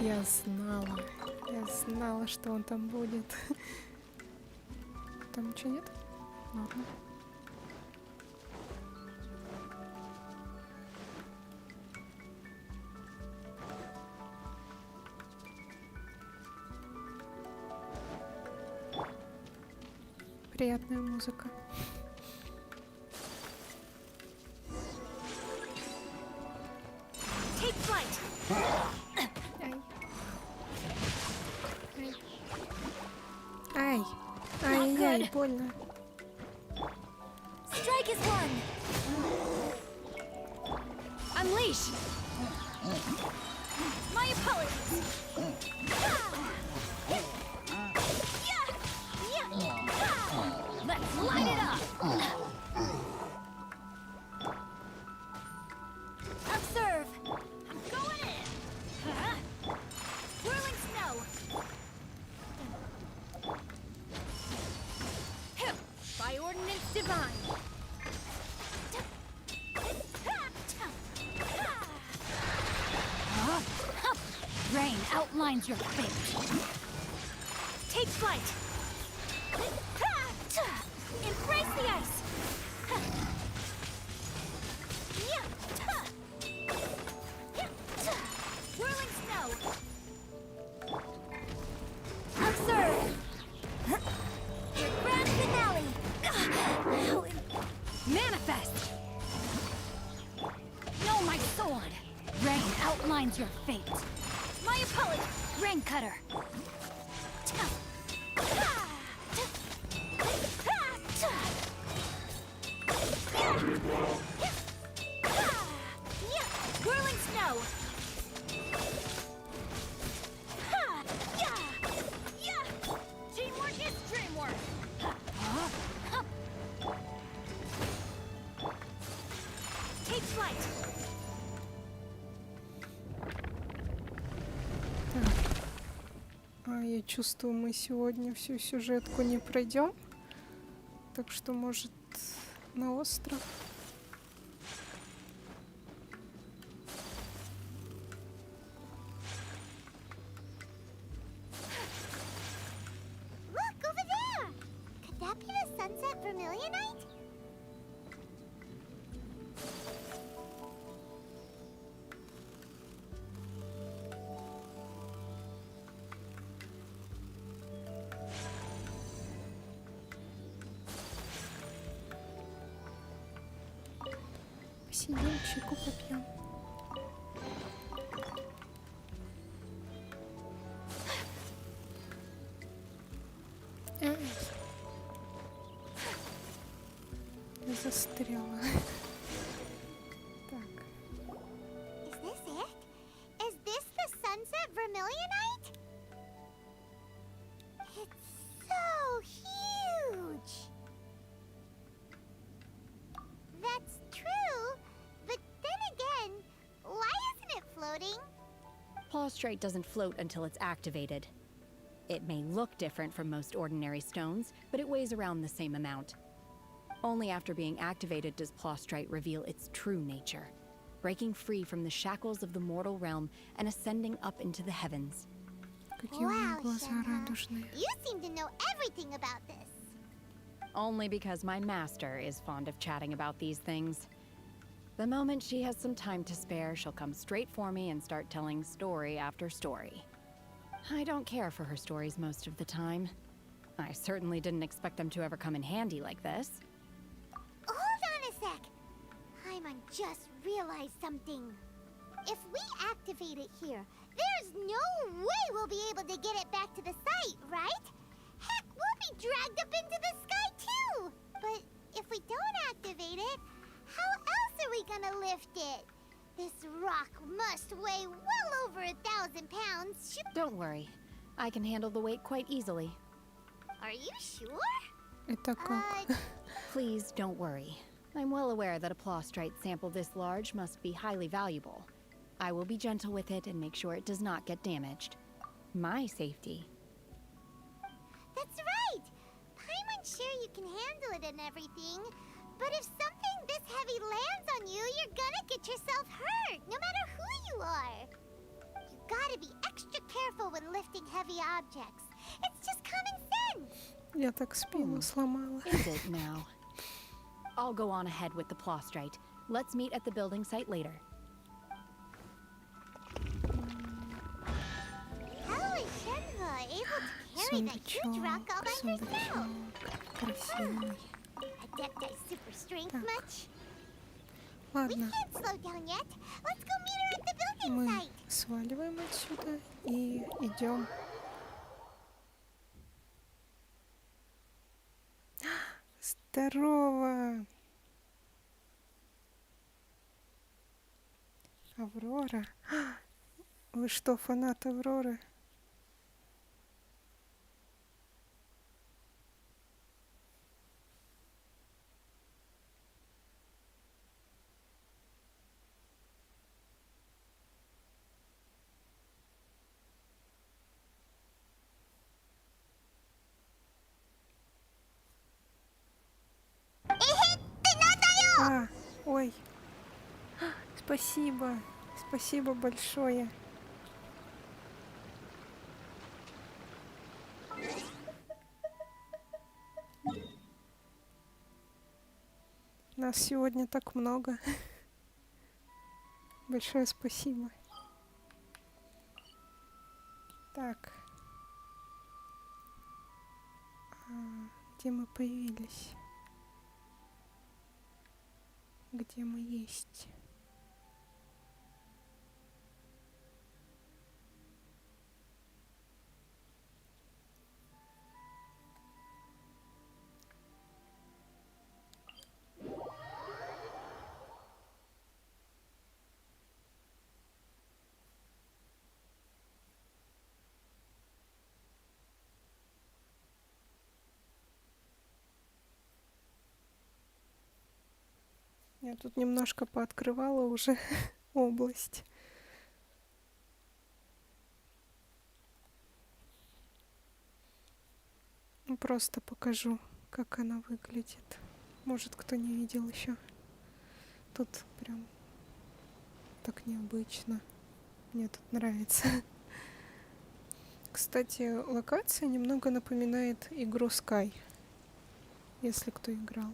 Я знала, что он там будет. Там ничего нет? Ладно. Приятная музыка. Take flight. Ай. Ай-яй-яй, больно. Strike is one. Unleash. My apologies. Let's light it up. Observe. I'm going in. Whirling snow. By ordinance divine. Rain outlines your fate. Take flight. Embrace the ice. Whirling snow. Observe. Your grand finale. Manifest. No, my sword. Rain outlines your fate. My apology. Rain cutter. Whirling snow. Teamwork is dreamwork. Take flight. Я чувствую, мы сегодня всю сюжетку не пройдем. Так что, может, на остров? Look, over there! Could that be the sunset vermilionite? Посидим, чайку попьем. Ай. Я застряла. Так. Is this it? Is this the sunset vermilionite? It's so huge! That's true, but then again, why isn't it floating? Prostrate doesn't float until it's activated. It may look different from most ordinary stones, but it weighs around the same amount. Only after being activated does Prostrate reveal its true nature, breaking free from the shackles of the mortal realm and ascending up into the heavens. Какие у Wow, него глаза Shenhe, радужные. you seem to know everything about this. Only because my master is fond of chatting about these things. The moment she has some time to spare, she'll come straight for me and start telling story after story. I don't care for her stories most of the time. I certainly didn't expect them to ever come in handy like this. Hold on a sec. Paimon just realized something. If we activate it here, there's no way we'll be able to get it back to the site, right? Heck, we'll be dragged up into the sky too! But if we don't activate it, how else are we gonna lift it? This rock must weigh well over 1,000 pounds. Don't worry. I can handle the weight quite easily. Are you sure? Это как? Please don't worry. I'm well aware that a plostrite sample this large must be highly valuable. I will be gentle with it and make sure it does not get damaged. My safety. That's right! Paimon's sure you can handle it and everything, but if something this heavy lands on you, you're gonna get yourself hurt, no matter who you are. You gotta be extra careful when lifting heavy objects. It's just common sense. Я так спину сломала. Is it now? I'll go on ahead with the plostrite. Let's meet at the building site later. How is Shenhe able to carry that huge rock all by herself? Красивый. Adepti super strength Так. much? We Ладно, can't slow down yet. Let's go meet her at the building мы site. сваливаем отсюда и идем. Здорово! Аврора? Вы что, фанат Авроры? Ой. Спасибо. Спасибо большое. Нас сегодня так много. Большое спасибо. Так. Где мы появились? Где мы есть? Я тут немножко пооткрывала уже область. Просто покажу, как она выглядит. Может, кто не видел еще. Тут прям так необычно. Мне тут нравится. Кстати, локация немного напоминает игру Sky, если кто играл.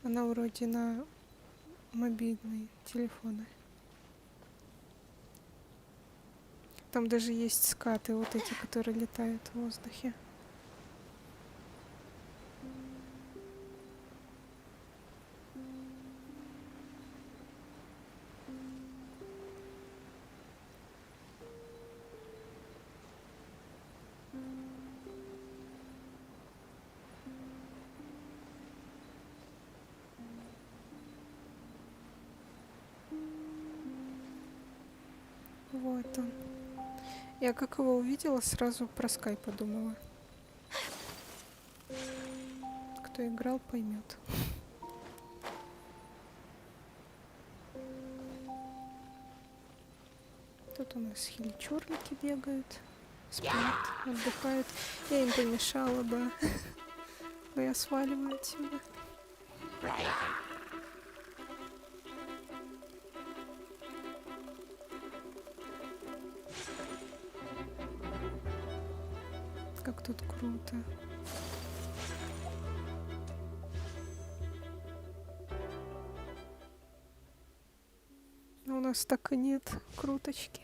Она вроде на мобильные телефоны. Там даже есть скаты, вот эти, которые летают в воздухе. Вот он. Я как его увидела, сразу про Скай подумала. Кто играл, поймет. Тут у нас хиличурники бегают, спят, отдыхают. Я им помешала, да. Но я сваливаю отсюда. Как тут круто. Но у нас так и нет круточки.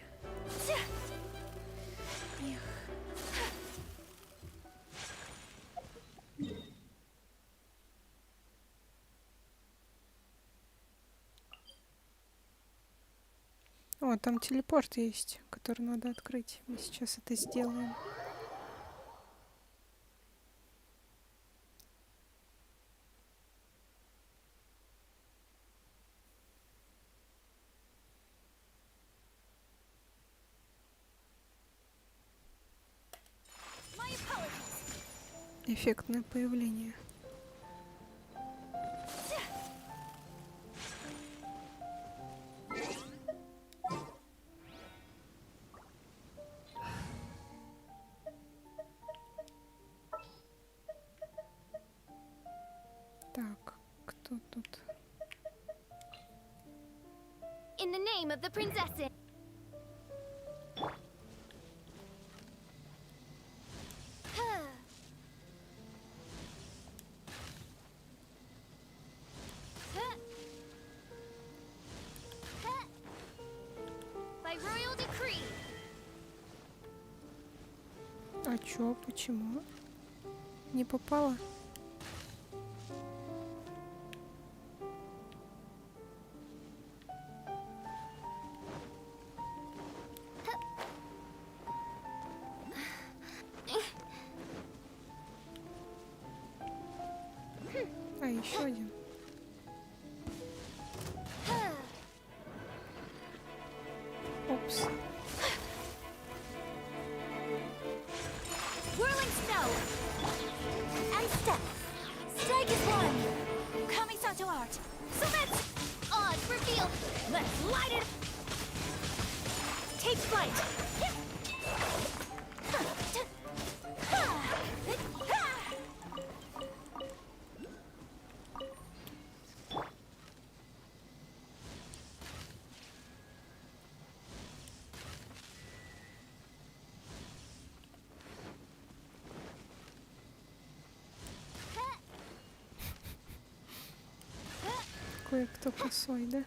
О, там телепорт есть, который надо открыть. Мы сейчас это сделаем. Эффектное появление. Так, кто тут? In the name of the princess. By royal decree. А чё, почему? Не попала? А, еще один. Упс. Whirling snow. And step. Stag is one. Coming to art. So let's odds reveal. Let's light it. Take flight. Кое-кто косой, да?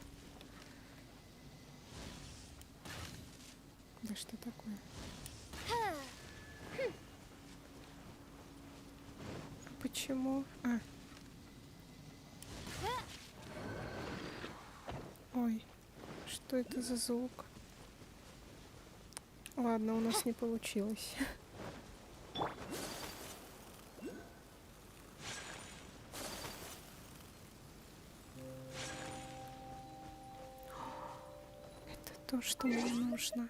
Да что такое? А почему? А. Ой, что это за звук? Ладно, у нас не получилось. Это то, что мне нужно.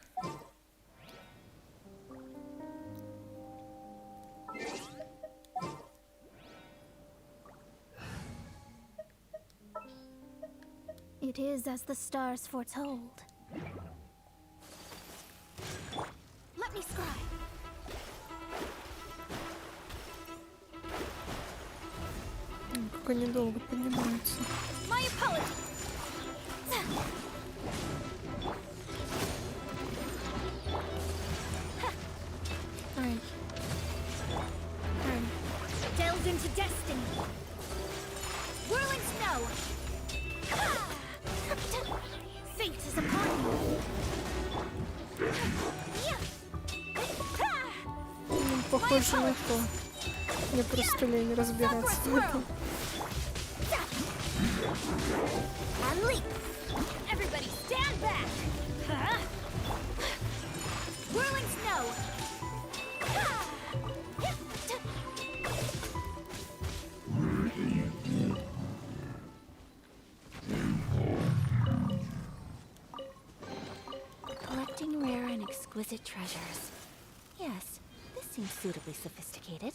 It is as the stars foretold. Let me scribe. Как они долго поднимаются. My apologies. Ай. Ай. Delve into destiny. Whirling snow. Fate is upon you. Ну, похоже на то. Мне просто лень разбираться в этом. And leap. Everybody stand back. Whirling snow. Collecting rare and exquisite treasures. Yes, this seems suitably sophisticated.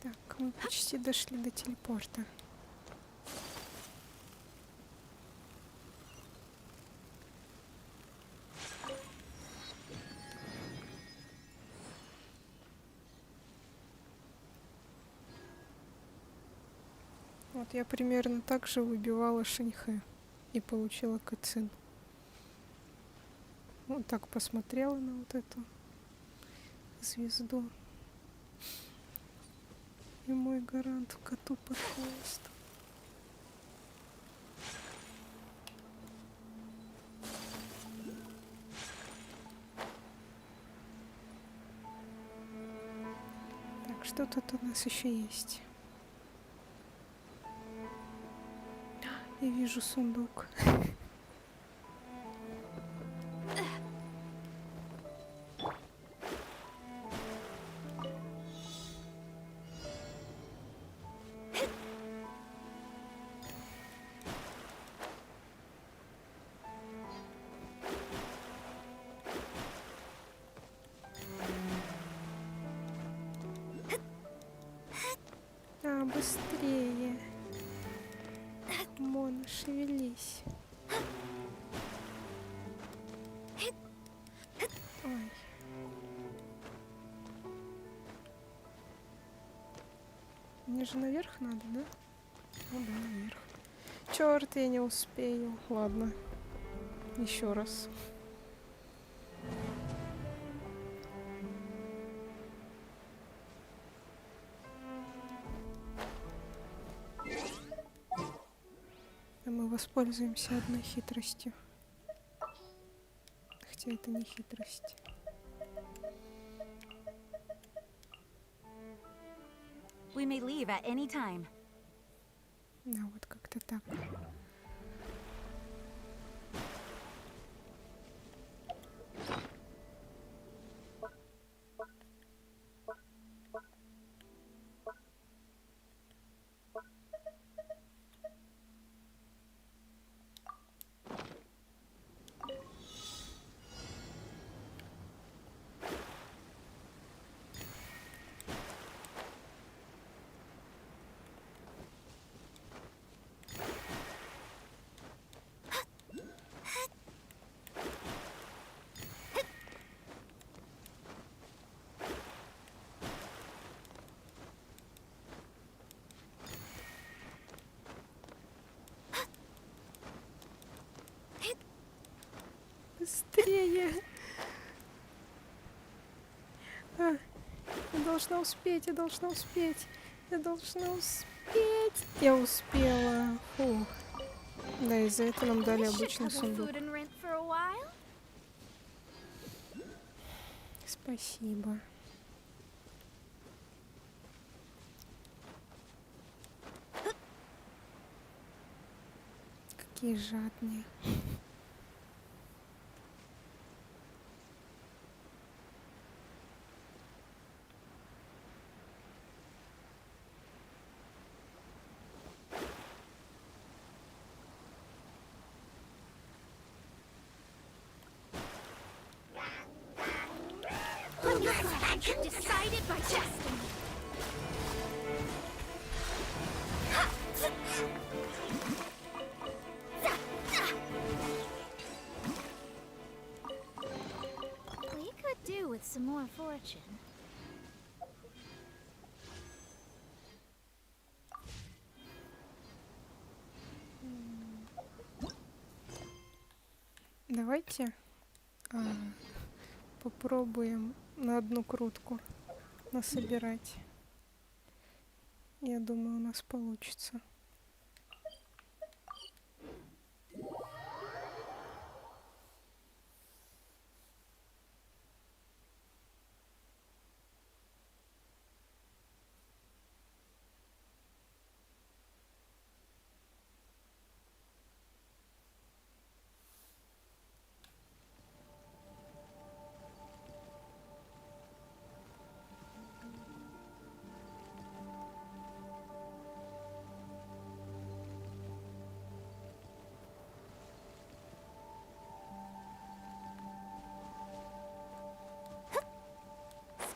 Так, мы почти дошли до телепорта. Вот я примерно так же выбивала Шаньхэ и получила кацин. Вот так посмотрела на вот эту звезду. И мой гарант коту под хвост. Так, что тут у нас еще есть? Я вижу сундук. быстрее. Мон, шевелись. Ой. Мне же наверх надо, да? Ну да, наверх. Черт, я не успею. Ладно. Еще раз. А мы воспользуемся одной хитростью. Хотя это не хитрость. We may leave at any time. Да, вот как-то так. Быстрее! Я должна успеть, я должна успеть. Я должна успеть. Я успела. Фух. Да, и за это нам дали обычный сундук. Спасибо. Какие жадные. Decided by destiny. We could do with some more fortune. Давайте попробуем на одну крутку насобирать. Я думаю, у нас получится.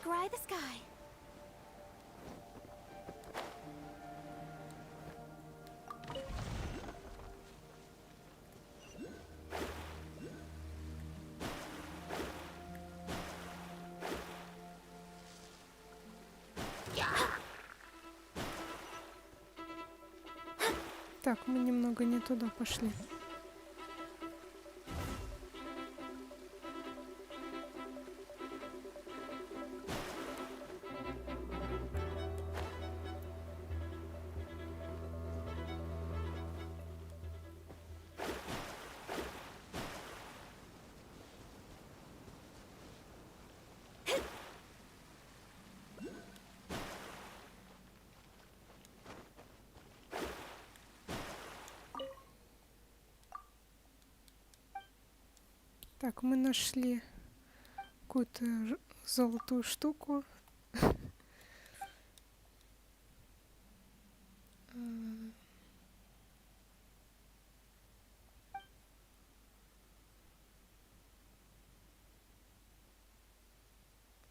Scry the sky. Так, мы немного не туда пошли. Так, мы нашли какую-то золотую штуку.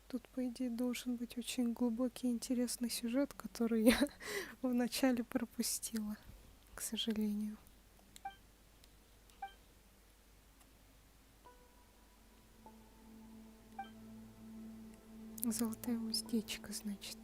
Тут, по идее, должен быть очень глубокий и интересный сюжет, который я вначале пропустила, к сожалению. Золотая уздечка, значит.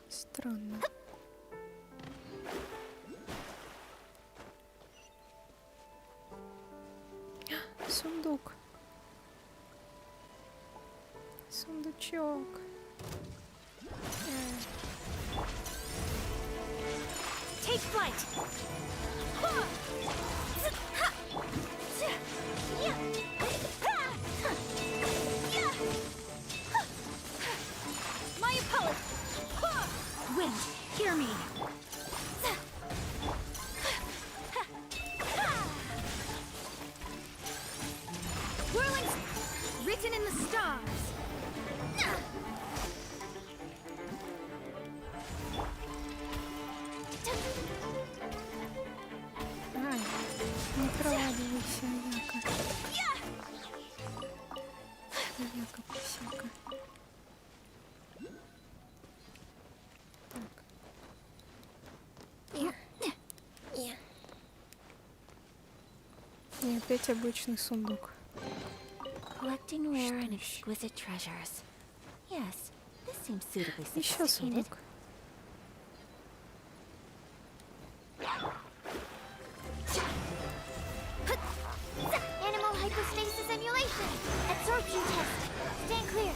Странно. Сундук. Сундучок. Take flight! My apologies! Wind, hear me! Whirling, written in the stars! Ай, не проваливайся, Яка. Яка посяка. Так. И опять обычный сундук. Collecting rare and exquisite treasures. Yes, this seems suitably Еще sophisticated. сундук. Animal hypostasis emulation. Absorption test. Stand clear.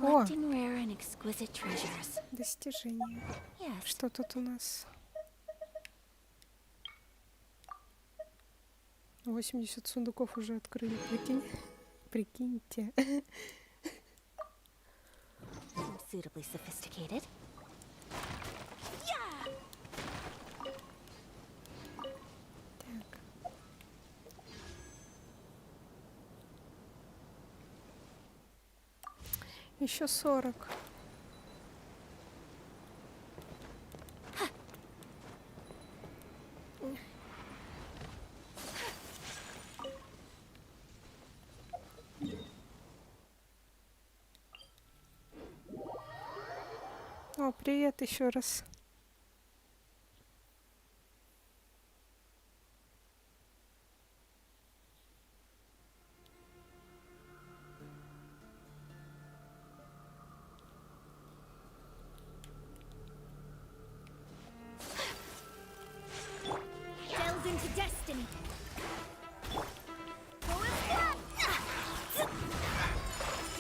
О, Collecting rare and exquisite treasures. достижение. Yes, Что тут у нас? 80 сундуков уже открыли, прикинь. Прикиньте. seems suitably sophisticated. Так. Еще 40. О, привет еще раз. Delve into destiny.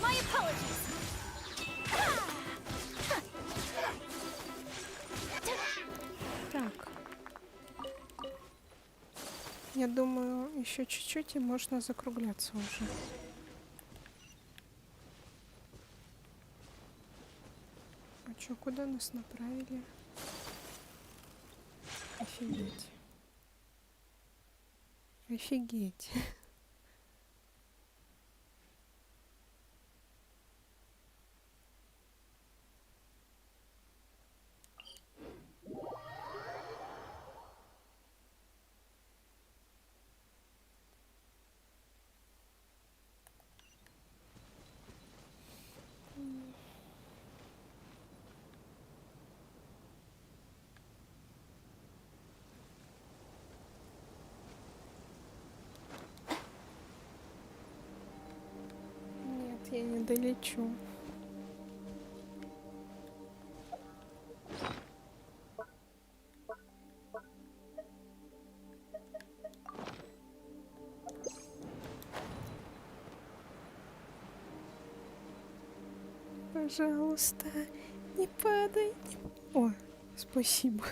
My apologies. Так. Я думаю, еще чуть-чуть и можно закругляться уже. А чё, куда нас направили? Офигеть. Офигеть. Нет, я не долечу. Пожалуйста, не падай. О, спасибо.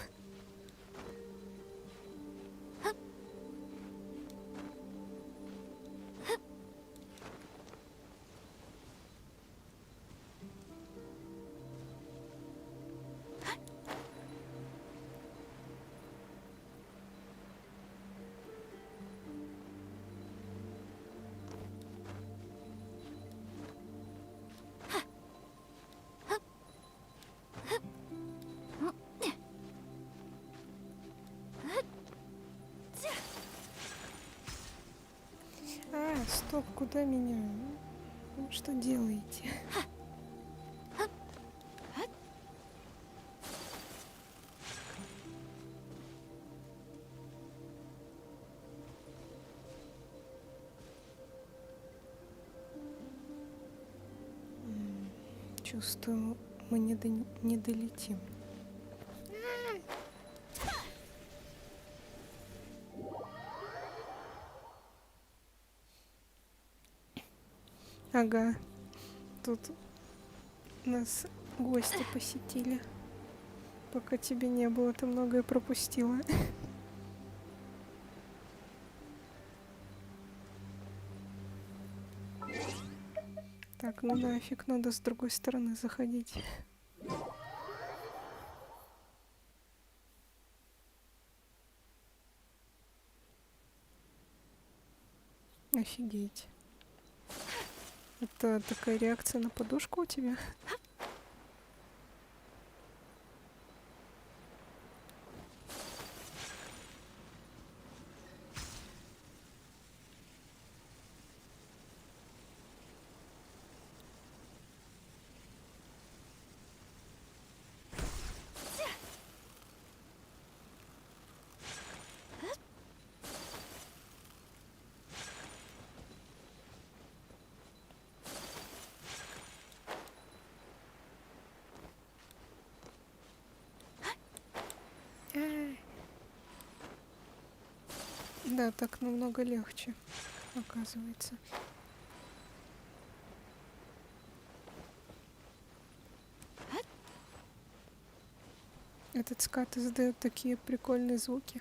Стоп, куда меня? Вы что делаете? Чувствую, мы не долетим. Ага, тут нас гости посетили. Пока тебя не было, ты многое пропустила. Так, ну нафиг, надо с другой стороны заходить. Офигеть. Это такая реакция на подушку у тебя? Да, так намного легче, оказывается. Этот скат издает такие прикольные звуки.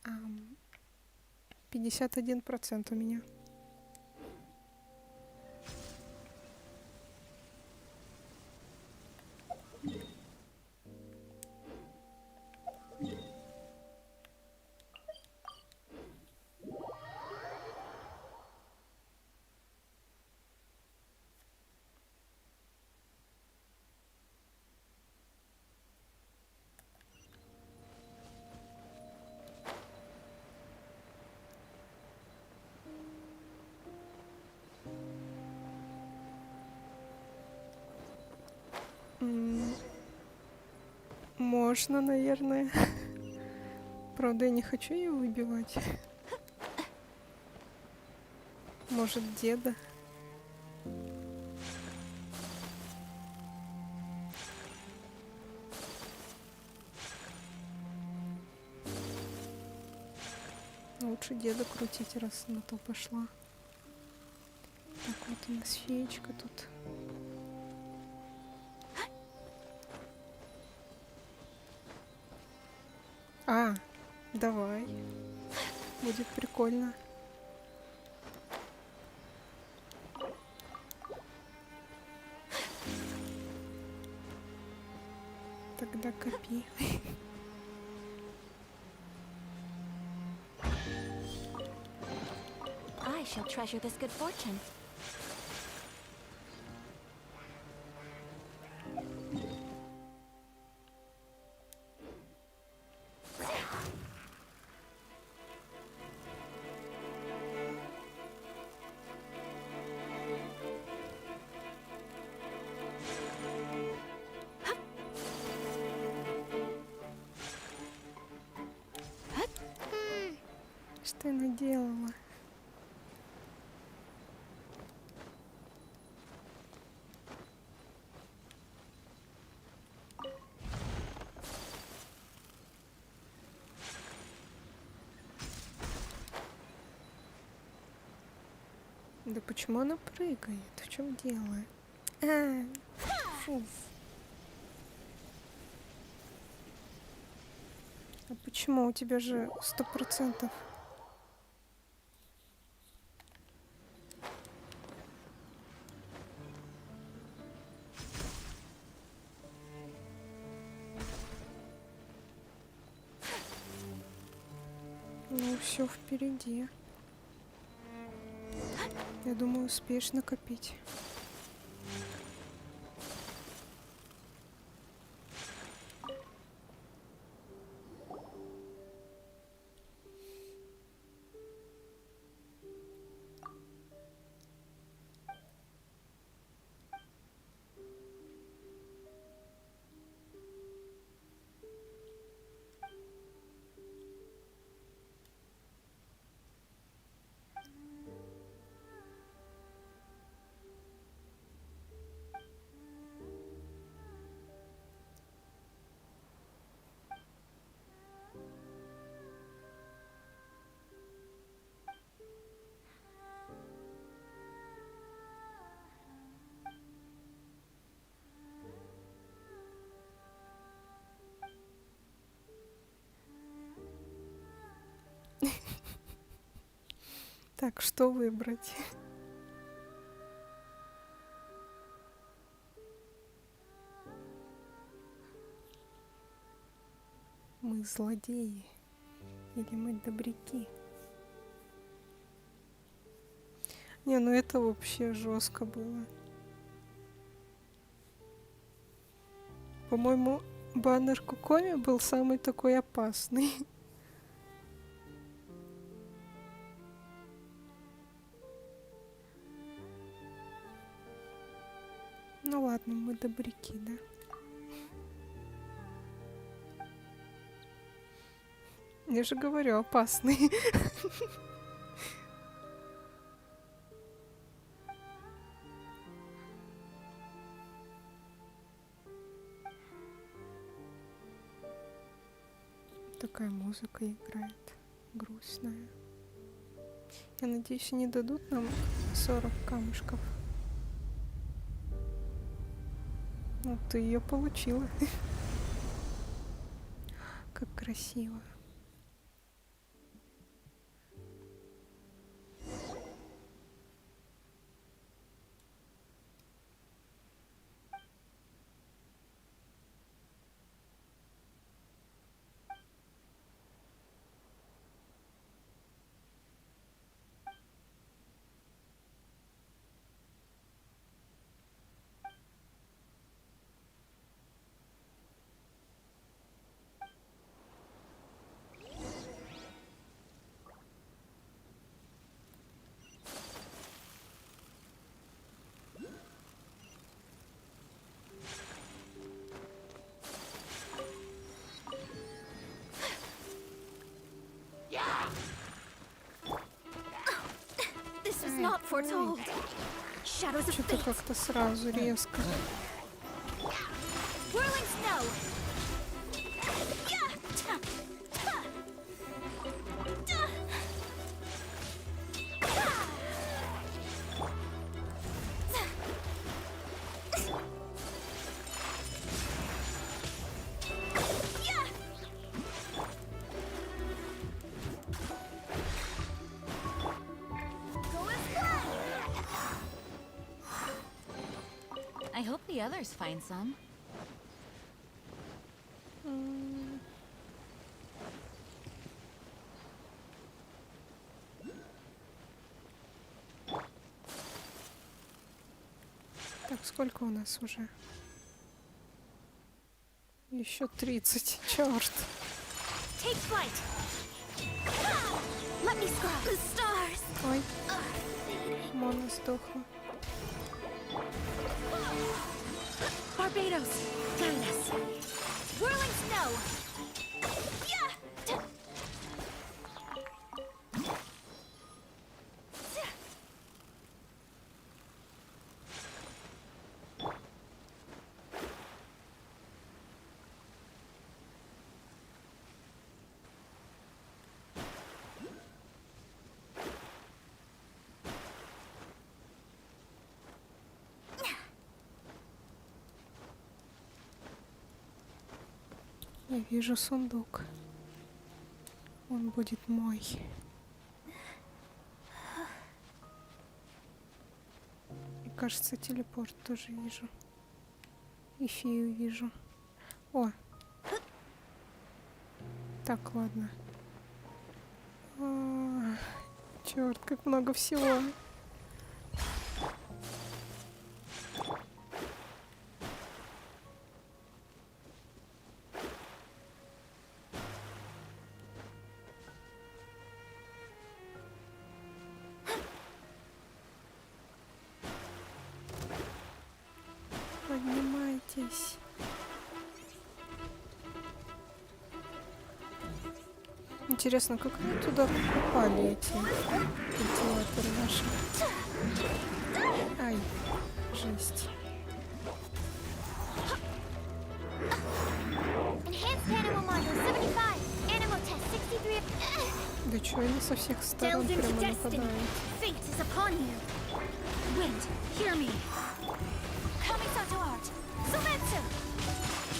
Ам, 51% у меня. Можно, наверное. Правда, я не хочу ее выбивать. Может, деда? Лучше деда крутить, раз на то пошла. Так, вот у нас феечка тут. А, давай. Будет прикольно. Тогда копи. I shall treasure this good fortune. Что я наделала? Да почему она прыгает? В чем дело? А, фу. А почему? У тебя же 100%. Ну, все впереди. Я думаю, успеешь накопить. Так, что выбрать? Мы злодеи или мы добряки? Не, ну это вообще жестко было. По-моему, баннер Кукоми был самый такой опасный. Ну ладно, мы добряки, да? Я же говорю, опасный. Такая музыка играет, грустная. Я надеюсь, они дадут нам 40 камушков. Ну, ты ее получила. Как красиво. This was not foretold. Shadows of Что-то fate. как-то сразу резко. Whirling snow. I hope the others find some. Так, сколько у нас уже? Еще 30, черт. Take flight. Let me scrub the stars. Ой, Мона сдохла. Barbados, guide us. Whirling snow. Я вижу сундук. Он будет мой. И кажется, телепорт тоже вижу. И фею вижу. О! Так, ладно. Черт, как много всего. Поднимайтесь. Интересно, как они туда попали, эти вентиляторы наши? Ай, жесть. Да чё, они со всех сторон прямо нападают?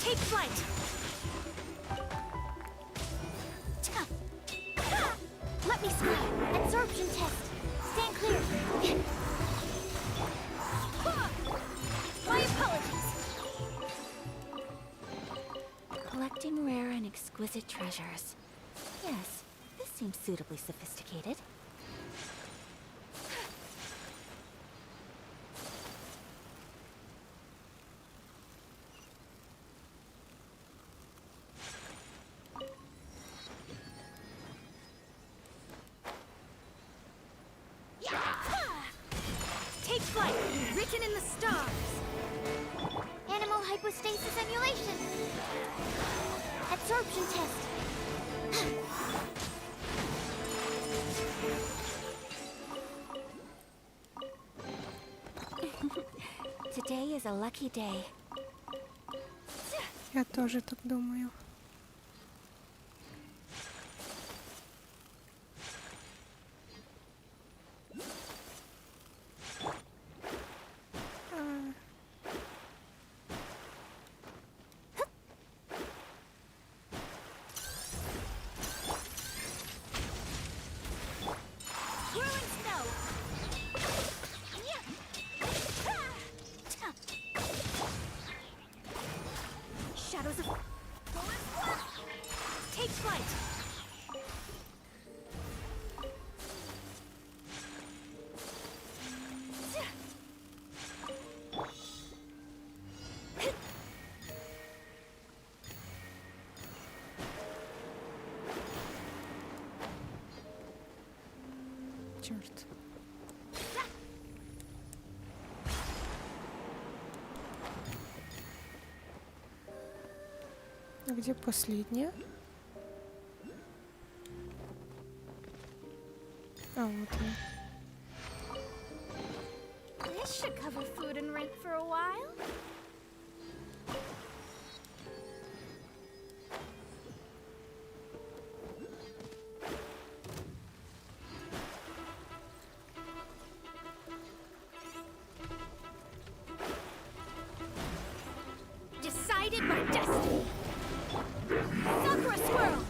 Take flight! Let me spy! Absorption test! Stand clear! My apologies! Collecting rare and exquisite treasures. Yes, this seems suitably sophisticated. Take flight! Written in the stars! Animal hypostasis emulation! Absorption test! Today is a lucky day. Я тоже так думаю. Shadows of... Take flight! Черт. А где последняя? А, вот она. This should cover food and rent for a while. Decided by destiny. Sakura squirrel.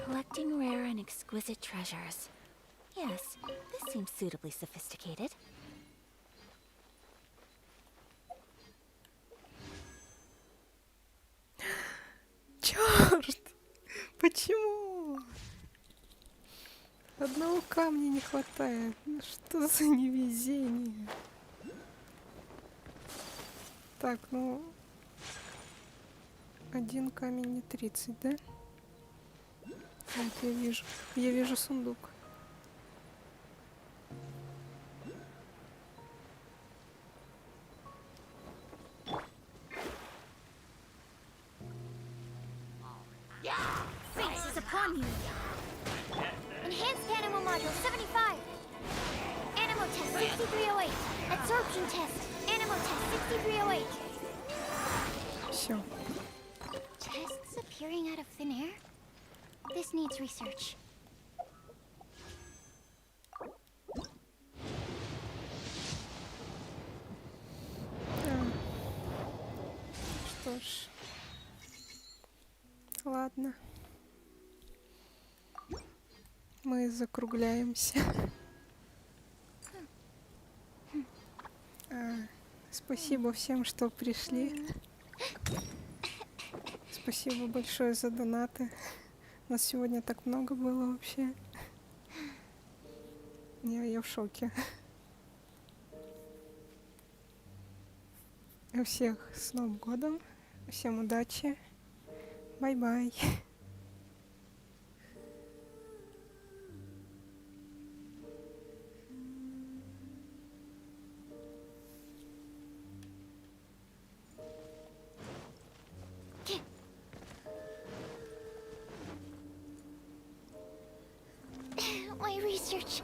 Collecting rare and exquisite treasures. Yes, this seems suitably sophisticated. Черт! Почему? Одного камня не хватает. Ну что за невезение? Так, ну... Один камень не 30, да? Вот я вижу. Я вижу сундук. Face is upon you. Enhanced animal module 75. Animal test 6308. Absorption test. Animal test 6308. Все. Tests appearing out of thin air? This needs research. что ж. Ладно. Мы закругляемся. Спасибо всем, что пришли. Спасибо большое за донаты. Нас сегодня так много было вообще. Я в шоке. Всех с Новым годом. Всем удачи. Бай-бай. My research